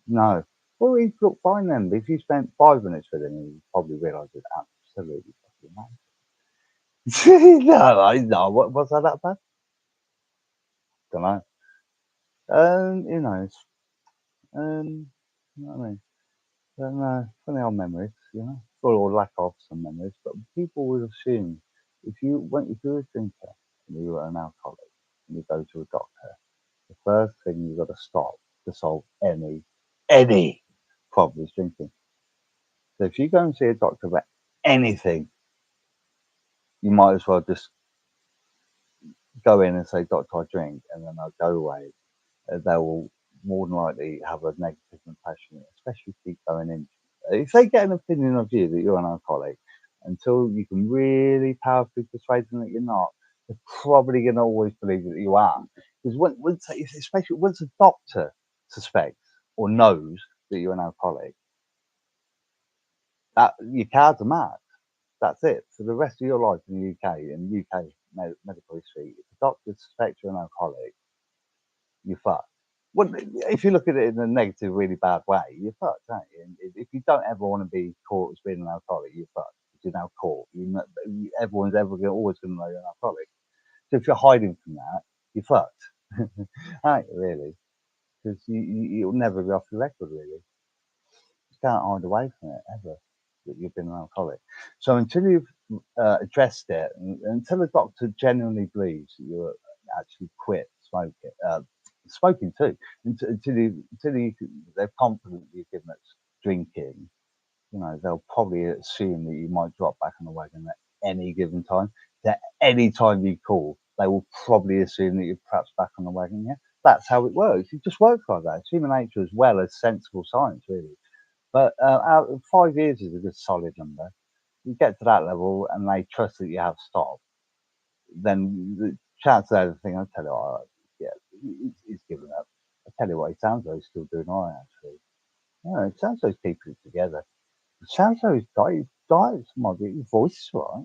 No. Well, he looked fine then. But if you spent 5 minutes with him, you probably realise it's absolutely fucking wankered. No. Was that bad? Don't know. Who knows? You know what I mean? But no, funny old memories, or lack of some memories. But people would assume if you were a drinker and you were an alcoholic and you go to a doctor, the first thing you've got to stop to solve any problem is drinking. So if you go and see a doctor about anything, you might as well just go in and say, "Doctor, I drink," and then they'll go away. They will more than likely have a negative impression, especially if you keep going in. If they get an opinion of you that you're an alcoholic, until you can really powerfully persuade them that you're not, they're probably going to always believe that you are. Because especially once a doctor suspects or knows that you're an alcoholic, that your cards are marked. That's it for the rest of your life in the UK. In UK medical history, if a doctor suspects you're an alcoholic, you're fucked. Well, if you look at it in a negative, really bad way, you're fucked, aren't you? And if you don't ever want to be caught as being an alcoholic, you're fucked. You're now caught. Everyone's always going to know you're an alcoholic. So if you're hiding from that, you're fucked, aren't you? Really, because you'll never be off the record. Really, you can't hide away from it ever that you've been an alcoholic. So until you've addressed it, and until the doctor genuinely believes that you're actually quit smoking too, until they're confident you've given up drinking, they'll probably assume that you might drop back on the wagon at any given time. That any time you call, they will probably assume that you're perhaps back on the wagon. Yeah, that's how it works. It just works like that. It's human nature as well as sensible science, really. But 5 years is a good solid number. You get to that level and they trust that you have stopped, then the chances are the thing, I'll tell you what, yeah, he's given up. I tell you what, it sounds like he's still doing all right, actually. It sounds like he's keeping it together. It sounds like his diet's might be, his voice is right.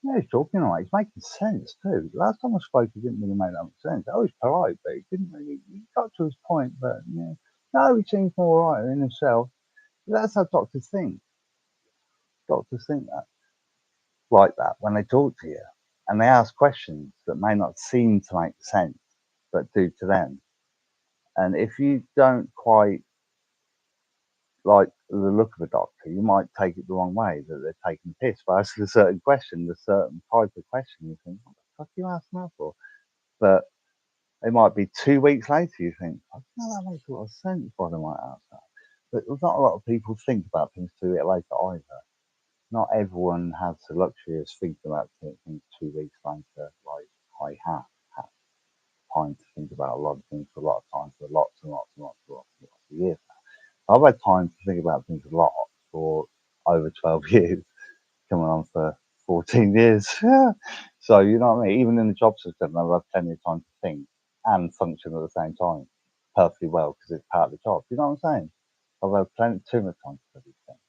Yeah, he's talking all right. He's making sense too. Last time I spoke, he didn't really make that much sense. I was polite, but he didn't really, he got to his point, but yeah. No, he seems more right in himself. That's how doctors think. Doctors think that like that when they talk to you and they ask questions that may not seem to make sense but do to them. And if you don't quite like the look of a doctor, you might take it the wrong way that they're taking the piss by asking a certain question, a certain type of question. You think, what the fuck are you asking that for? But it might be 2 weeks later you think, oh, no, that makes a lot of sense why they might ask that. But not a lot of people think about things 2 weeks later either. Not everyone has the luxury of thinking about things 2 weeks later, like I have had time to think about a lot of things for a lot of time, for lots and lots and lots and lots and lots of years now. I've had time to think about things a lot for over 12 years, coming on for 14 years. So, you know what I mean? Even in the job system, I've had plenty of time to think and function at the same time perfectly well because it's part of the job. You know what I'm saying? I've had too much time to think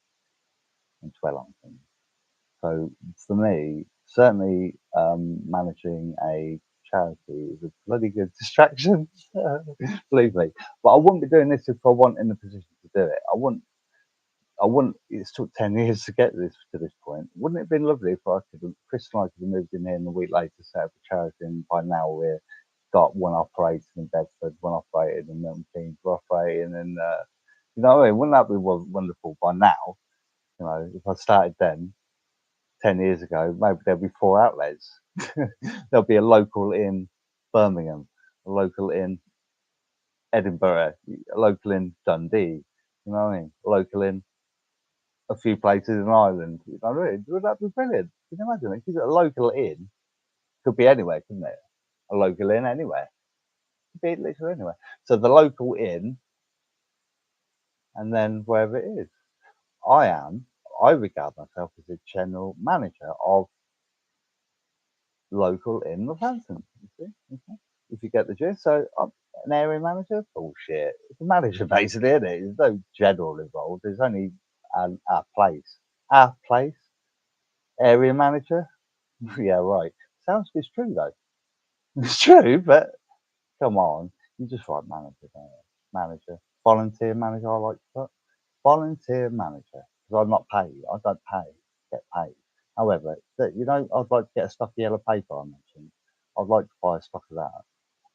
and dwell on things. So for me, certainly managing a charity is a bloody good distraction, believe me. But I wouldn't be doing this if I wasn't in the position to do it. I wouldn't. It's took 10 years to get this to this point. Wouldn't it have been lovely if Chris and I could have moved in here and a week later set up a charity, and by now we're got one operating in Bedford, one operating in Milton Keynes, we're operating in, you know what I mean? Wouldn't that be wonderful by now? If I started then, 10 years ago, maybe there'll be 4 outlets. There'll be a local in Birmingham, a local in Edinburgh, a local in Dundee, you know what I mean? A local in a few places in Ireland. You know what I mean? Would that be brilliant? Can you imagine it? Because a local in could be anywhere, couldn't it? A local in anywhere. be at Lixir anywhere. So the local inn, and then wherever it is. I regard myself as a general manager of local in Northampton. You see? Okay. If you get the gist. So I'm an area manager? Bullshit. It's a manager basically, isn't it? There's no general involved. There's only our place. Our place? Area manager? Yeah, right. Sounds it's true though. It's true, but come on. You just write manager, don't you? Manager. Volunteer manager, I like to put. Volunteer manager. Because I'm not paid. I don't get paid. However, I'd like to get a stock of yellow paper I mentioned. I'd like to buy a stock of that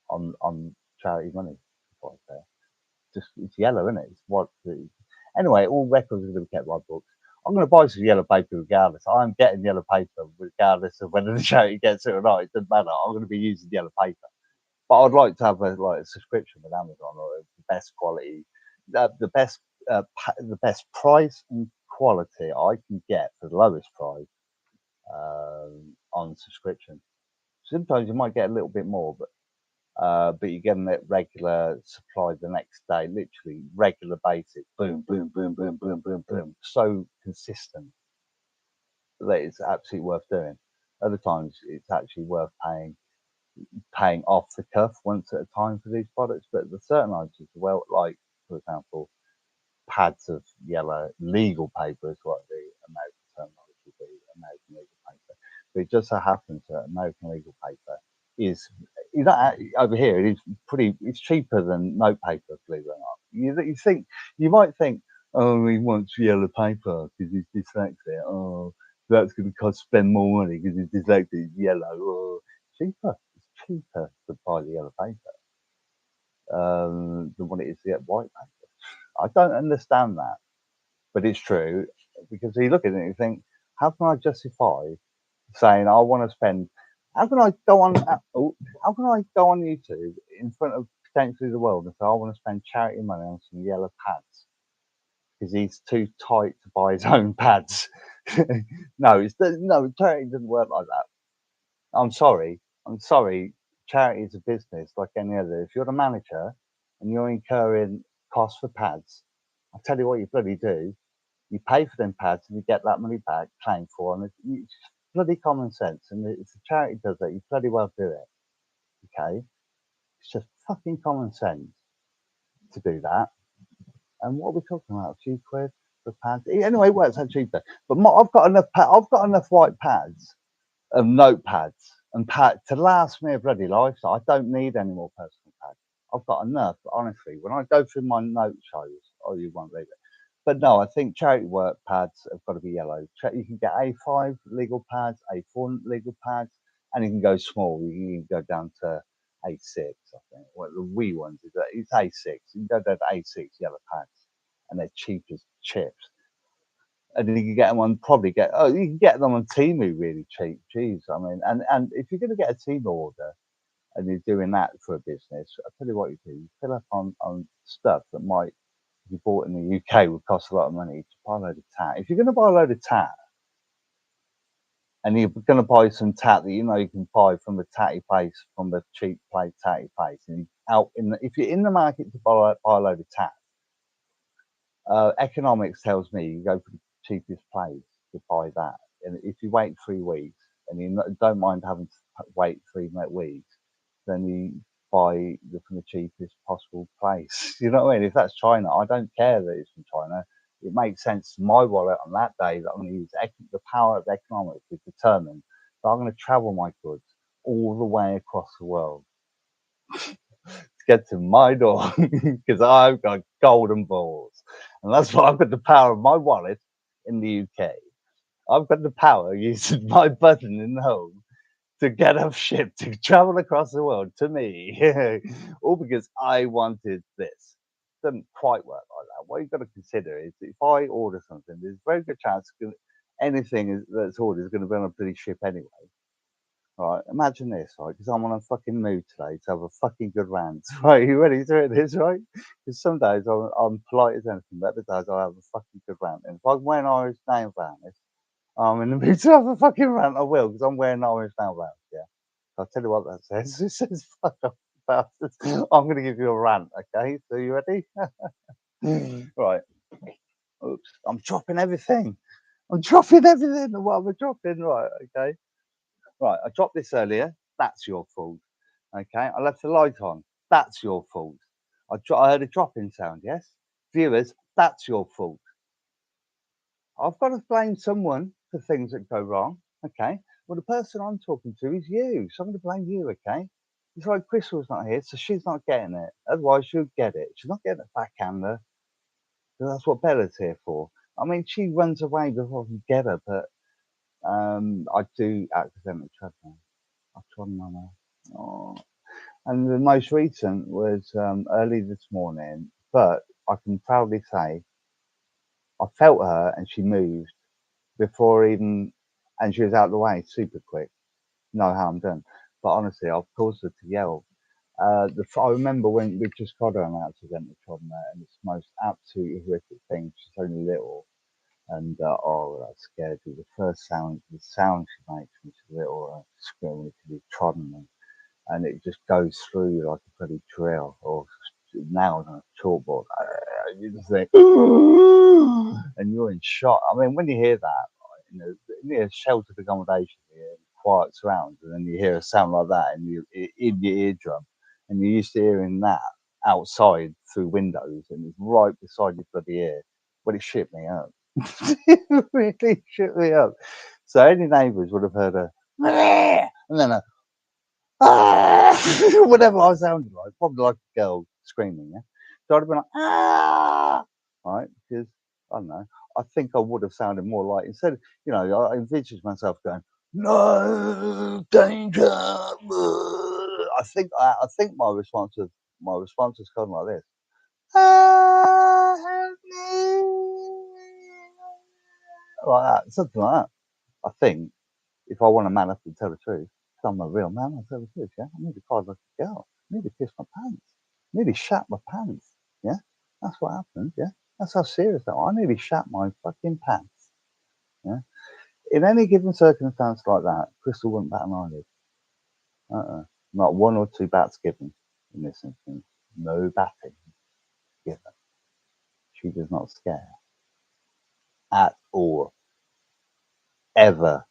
on charity money. What I say. Just it's yellow, isn't it? It's what. Anyway, all records are going to be kept by books. I'm going to buy some yellow paper regardless. I'm getting yellow paper regardless of whether the charity gets it or not. It doesn't matter. I'm going to be using yellow paper. But I'd like to have a subscription with Amazon or the best quality, the best price and quality I can get for the lowest price on subscription. Sometimes you might get a little bit more, but you're getting it regular supply the next day, literally regular basis. Boom, boom, boom, boom, boom, boom, boom. So consistent that it's absolutely worth doing. Other times it's actually worth paying off the cuff once at a time for these products, but the certain items as well, like for example, pads of yellow legal paper is what the American terminology would be, American legal paper. But it just so happens that American legal paper is over here. It is it's cheaper than note paper, believe it or not. You might think, oh, he wants yellow paper because he's dyslexic. Oh, that's going to spend more money because he's dyslexic. It's yellow. Oh, cheaper. It's cheaper to buy the yellow paper than what it is to get white paper. I don't understand that, but it's true because you look at it and you think, how can I justify saying I want to spend? How can I go on? How can I go on YouTube in front of potentially the world and say I want to spend charity money on some yellow pads because he's too tight to buy his own pads? No, charity doesn't work like that. I'm sorry. I'm sorry. Charity is a business like any other. If you're the manager and you're incurring costs for pads, I'll tell you what you bloody do. You pay for them pads and you get that money back, claimed for, and it's bloody common sense. And if the charity does that, you bloody well do it. Okay? It's just fucking common sense to do that. And what are we talking about? A few quid for pads? Anyway, it works out cheaper. But I've got enough white pads notepads and pad to last me a bloody life. So I don't need any more personal pads. I've got enough. Honestly, when I go through my note shows, oh, you won't believe it. But no, I think charity work pads have got to be yellow. You can get A5 legal pads, A4 legal pads, and you can go small. You can go down to A6, I think. Well, the wee ones, it's A6. You can go down to A6 yellow pads, and they're cheap as chips. And you can get them on you can get them on Temu really cheap. Jeez, I mean, and if you're going to get a Temu order and you're doing that for a business, I'll tell you what you do: you fill up on stuff that might, if you bought in the UK, would cost a lot of money. To buy a load of tat. If you're going to buy a load of tat, and you're going to buy some tat that you know you can buy from the tatty place, from the cheap plate tatty place, and if you're in the market to buy a load of tat, economics tells me you go for the cheapest place to buy that. And if you wait 3 weeks and you don't mind having to wait 3 weeks, then you buy from the cheapest possible place. You know what I mean? If that's China, I don't care that it's from China. It makes sense to my wallet on that day that I'm going to use the power of economics to determine that I'm going to travel my goods all the way across the world to get to my door because I've got golden balls. And that's why I've got the power of my wallet in the UK. I've got the power using my button in the home to get a ship to travel across the world to me, all because I wanted this. Doesn't quite work like that. What you've got to consider is if I order something, there's a very good chance anything that's ordered is going to be on a bloody ship anyway. Right, imagine this, right? Because I'm on a fucking mood today to have a fucking good rant. Right, you ready to hear this, right? Because some days I'm polite as anything, but other days I have a fucking good rant. And if I'm wearing Irish nail varnish, I'm in the mood to have a fucking rant. I will, because I'm wearing Irish nail varnish. Yeah, I'll tell you what that says. It says fuck off. bastards. I'm going to give you a rant, okay? So you ready? Right. Oops. I'm dropping everything. I'm dropping everything. What am I dropping? Right. Okay. Right. I dropped this earlier. That's your fault. Okay. I left the light on. That's your fault. I heard a dropping sound. Yes. Viewers, that's your fault. I've got to blame someone for things that go wrong. Okay. Well, the person I'm talking to is you. So I'm going to blame you. Okay. It's like Crystal's not here, so she's not getting it. Otherwise, she'll get it. She's not getting it backhander. So that's what Bella's here for. I mean, she runs away before I can get her, but I do accidentally tread her. I've trodden on her. Oh. And the most recent was early this morning, but I can proudly say I felt her and she moved before even, and she was out of the way super quick. No harm done. But honestly, I've caused her to yell. I remember when we just got her and accidentally trodden her, and it's the most absolutely horrific thing. She's only little, and oh, that scared me. The sound she makes when she's little, screaming to be trodden, and it just goes through you like a bloody drill or nails on a chalkboard. You just think, and you're in shock. I mean, when you hear that, near sheltered accommodation, quiet surrounds, and then you hear a sound like that in your eardrum, and you're used to hearing that outside through windows, and it's right beside your bloody ear. Well, it shit me up. It really shit me up. So any neighbours would have heard a and then a whatever I sounded like, probably like a girl screaming, yeah. So I'd have been like, right, because I don't know. I think I would have sounded more like instead of, I envisaged myself going, no danger. I think my response was kind of like this. Help me. Like that, something like that. I think if I want a man up and tell the truth, if I'm a real man, I'll tell the truth, yeah? I need to cry like a girl. I need to piss my pants. I nearly shat my pants, yeah? That's what happened, yeah? That's how serious that was. I nearly shat my fucking pants, yeah? In any given circumstance like that, Crystal wouldn't bat an eyelid. Not one or two bats given in this instance. No batting given. She does not scare at all, ever,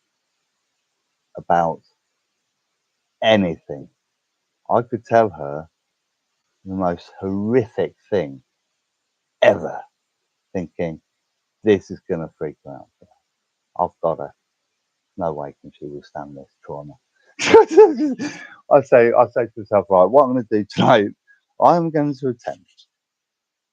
about anything. I could tell her the most horrific thing ever, thinking this is going to freak her out. I've got her. No way can she withstand this trauma. I say to myself, right, what I'm going to do tonight, I'm going to attempt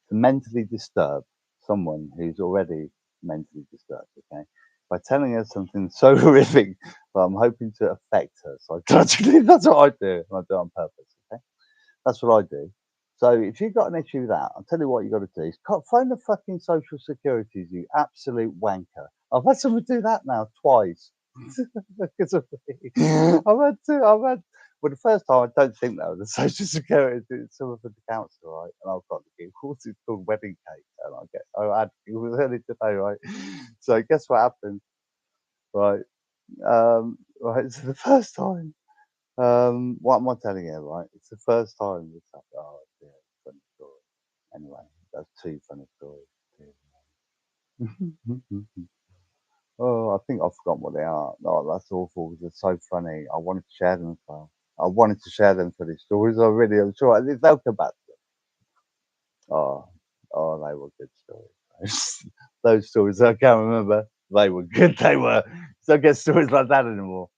to mentally disturb someone who's already mentally disturbed, okay? By telling her something so horrific that I'm hoping to affect her psychologically. That's what I do. And I do it on purpose, okay? That's what I do. So if you've got an issue with that, I'll tell you what you got to do. Is find the fucking social securities, you absolute wanker. I've had someone do that now twice. Because of me. Well, the first time I don't think that was the social security. It's someone from the council, right? And I've got the gift. It's called wedding cake, and I had it was early today, right? So guess what happened, right? Right. So the first time. What am I telling you, right? It's the first time it's like, oh, dear, funny story. Anyway, that's two funny stories. Oh, I think I've forgotten what they are. Oh, that's awful. They're so funny. I wanted to share them as well. I wanted to share them for these stories. I'm sure they'll come back to them. They were good stories. Those stories I can't remember. They were good. They were. Don't get stories like that anymore.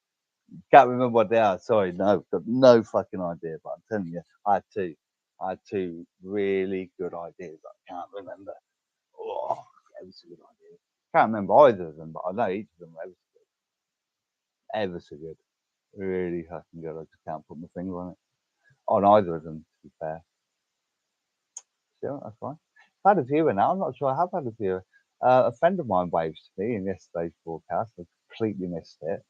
Can't remember what they are. Sorry, no, got no fucking idea. But I'm telling you, I had two really good ideas. I can't remember. Oh, ever so good ideas. Can't remember either of them, but I know each of them were ever so good. Really fucking good. I just can't put my finger on it. On either of them, to be fair. Sure, that's fine. I've had a viewer now. I'm not sure I have had a viewer. A friend of mine waved to me in yesterday's broadcast. I completely missed it.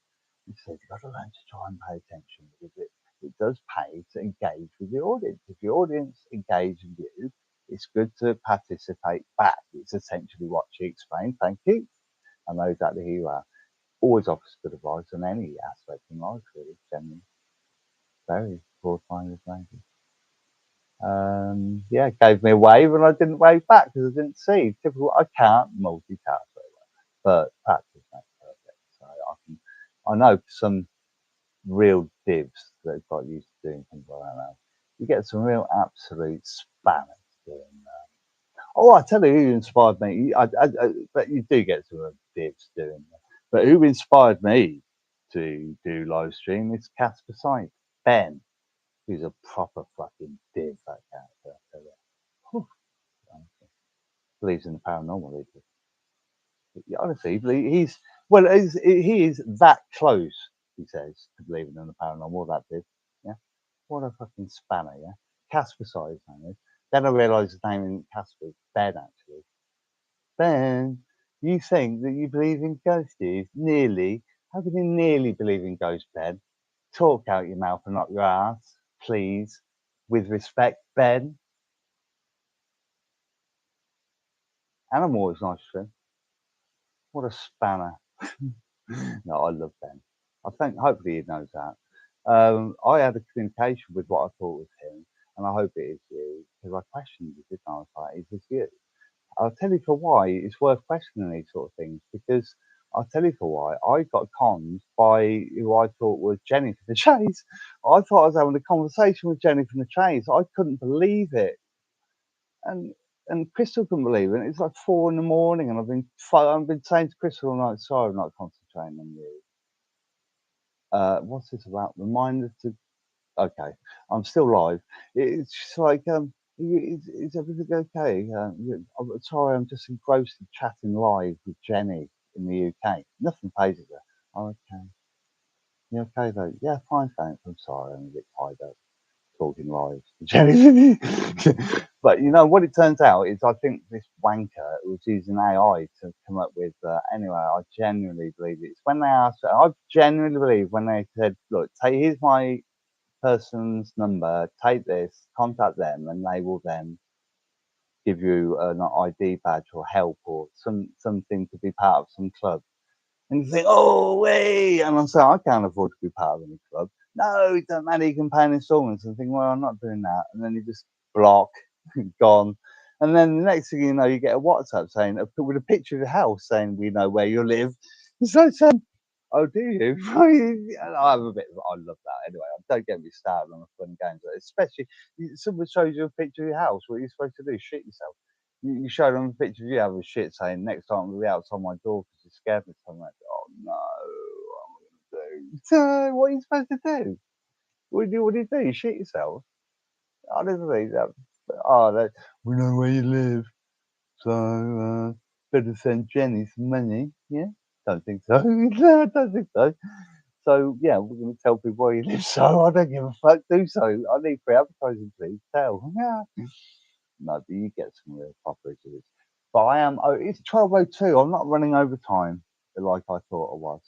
He said, you've got to learn to try and pay attention because it does pay to engage with the audience. If your audience engage with you, it's good to participate back. It's essentially what she explained. Thank you. I know exactly who you are. Always offers good advice on any aspect in life, really, generally. Very broad-minded lady. Yeah, gave me a wave and I didn't wave back because I didn't see. Typical, I can't multitask very well, but practice makes perfect. So I know some real divs that have got used to doing things like that now. You get some real absolute spammers doing that. Oh, I tell you who inspired me. But you do get some real divs doing that. But who inspired me to do live stream is Casper Site. Ben, who's a proper fucking div, that character. I tell you. Whew, honestly. Believes in the paranormal. Yeah, honestly, he's well, he is that close. He says to believing in the paranormal. That did, yeah. What a fucking spanner, yeah. Casper size name is. Then I realised his name isn't Casper, it's Ben actually. Ben, you think that you believe in ghosts? Nearly. How can you nearly believe in ghosts, Ben? Talk out your mouth and not your ass, please. With respect, Ben. And I'm always nice to him. What a spanner. No, I love Ben. I think hopefully he knows that. I had a communication with what I thought was him, and I hope it is you, because I questioned it, didn't I? I was like, is this you? I'll tell you for why it's worth questioning these sort of things, because I'll tell you for why. I got conned by who I thought was Jenny from the Chase. I thought I was having a conversation with Jenny from the Chase. I couldn't believe it. And Crystal couldn't believe it. And it's like 4 in the morning, and I've been saying to Crystal all night, sorry, I'm not concentrating on you. What's this about? Reminder to okay, I'm still live. It's just like is everything okay? I'm sorry, I'm just engrossed in chatting live with Jenny in the UK. Nothing phases her. Oh, okay, you okay though? Yeah, fine, thanks. I'm sorry, I'm a bit tired of talking live to Jenny. But you know what it turns out is I think this wanker was using AI to come up with. Anyway, I genuinely believe it's when they asked. I genuinely believe when they said, "Look, here's my person's number, take this, contact them, and they will then give you an ID badge or help or something to be part of some club." And you think, oh, wait. And I'm saying, I can't afford to be part of any club. No, it doesn't matter. You can pay in installments. And think, well, I'm not doing that. And then you just block, gone. And then the next thing you know, you get a WhatsApp saying, with a picture of the house saying, we know where you live. It's like saying, oh, do you? I have a bit. I love that. Anyway, don't get me started on the fun games, especially someone shows you a picture of your house. What are you supposed to do? Shit yourself. You show them a picture of you having a shit saying, next time we'll be outside my door because you're scared of something. Like, oh no, what am I going to do? So, what are you supposed to do? What do you do? You shit yourself? Honestly, we know where you live, so better send Jenny some money. Yeah, don't think so. No, I don't think so. So yeah, we're going to tell people where you live. So I don't give a fuck. Do so. I need free advertising, please. Tell. Yeah. No, but you get some real proper exhibits. But I am. Oh, it's 12:02. I'm not running overtime like I thought I was.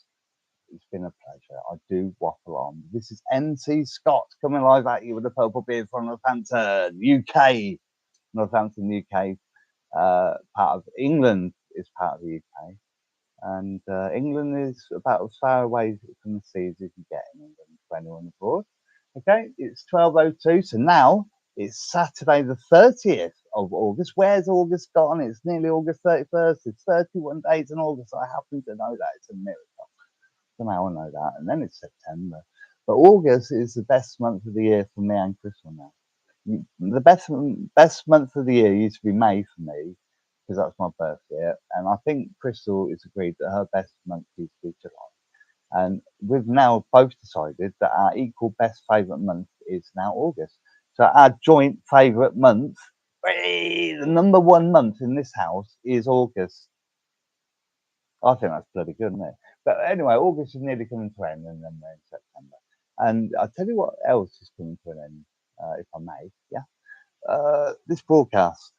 It's been a pleasure. I do waffle on. This is MC Scott coming live at you with a purple beard from Northampton, UK. Northampton, UK. Part of England is part of the UK. And England is about as far away from the sea as you can get in England for anyone abroad. Okay, it's 12:02, so now it's Saturday the 30th of August. Where's August gone? It's nearly August 31st. It's 31 days in August. I happen to know that. It's a miracle. Somehow I know that. And then it's September. But August is the best month of the year for me and Crystal now. The best month of the year used to be May for me because that's my birthday, and I think Crystal has agreed that her best month used to be July. And we've now both decided that our equal best favourite month is now August. So our joint favourite month, the number one month in this house is August. I think that's bloody good, isn't it? But anyway, August is nearly coming to an end, and then we're in September. And I'll tell you what else is coming to an end, if I may. Yeah, this broadcast.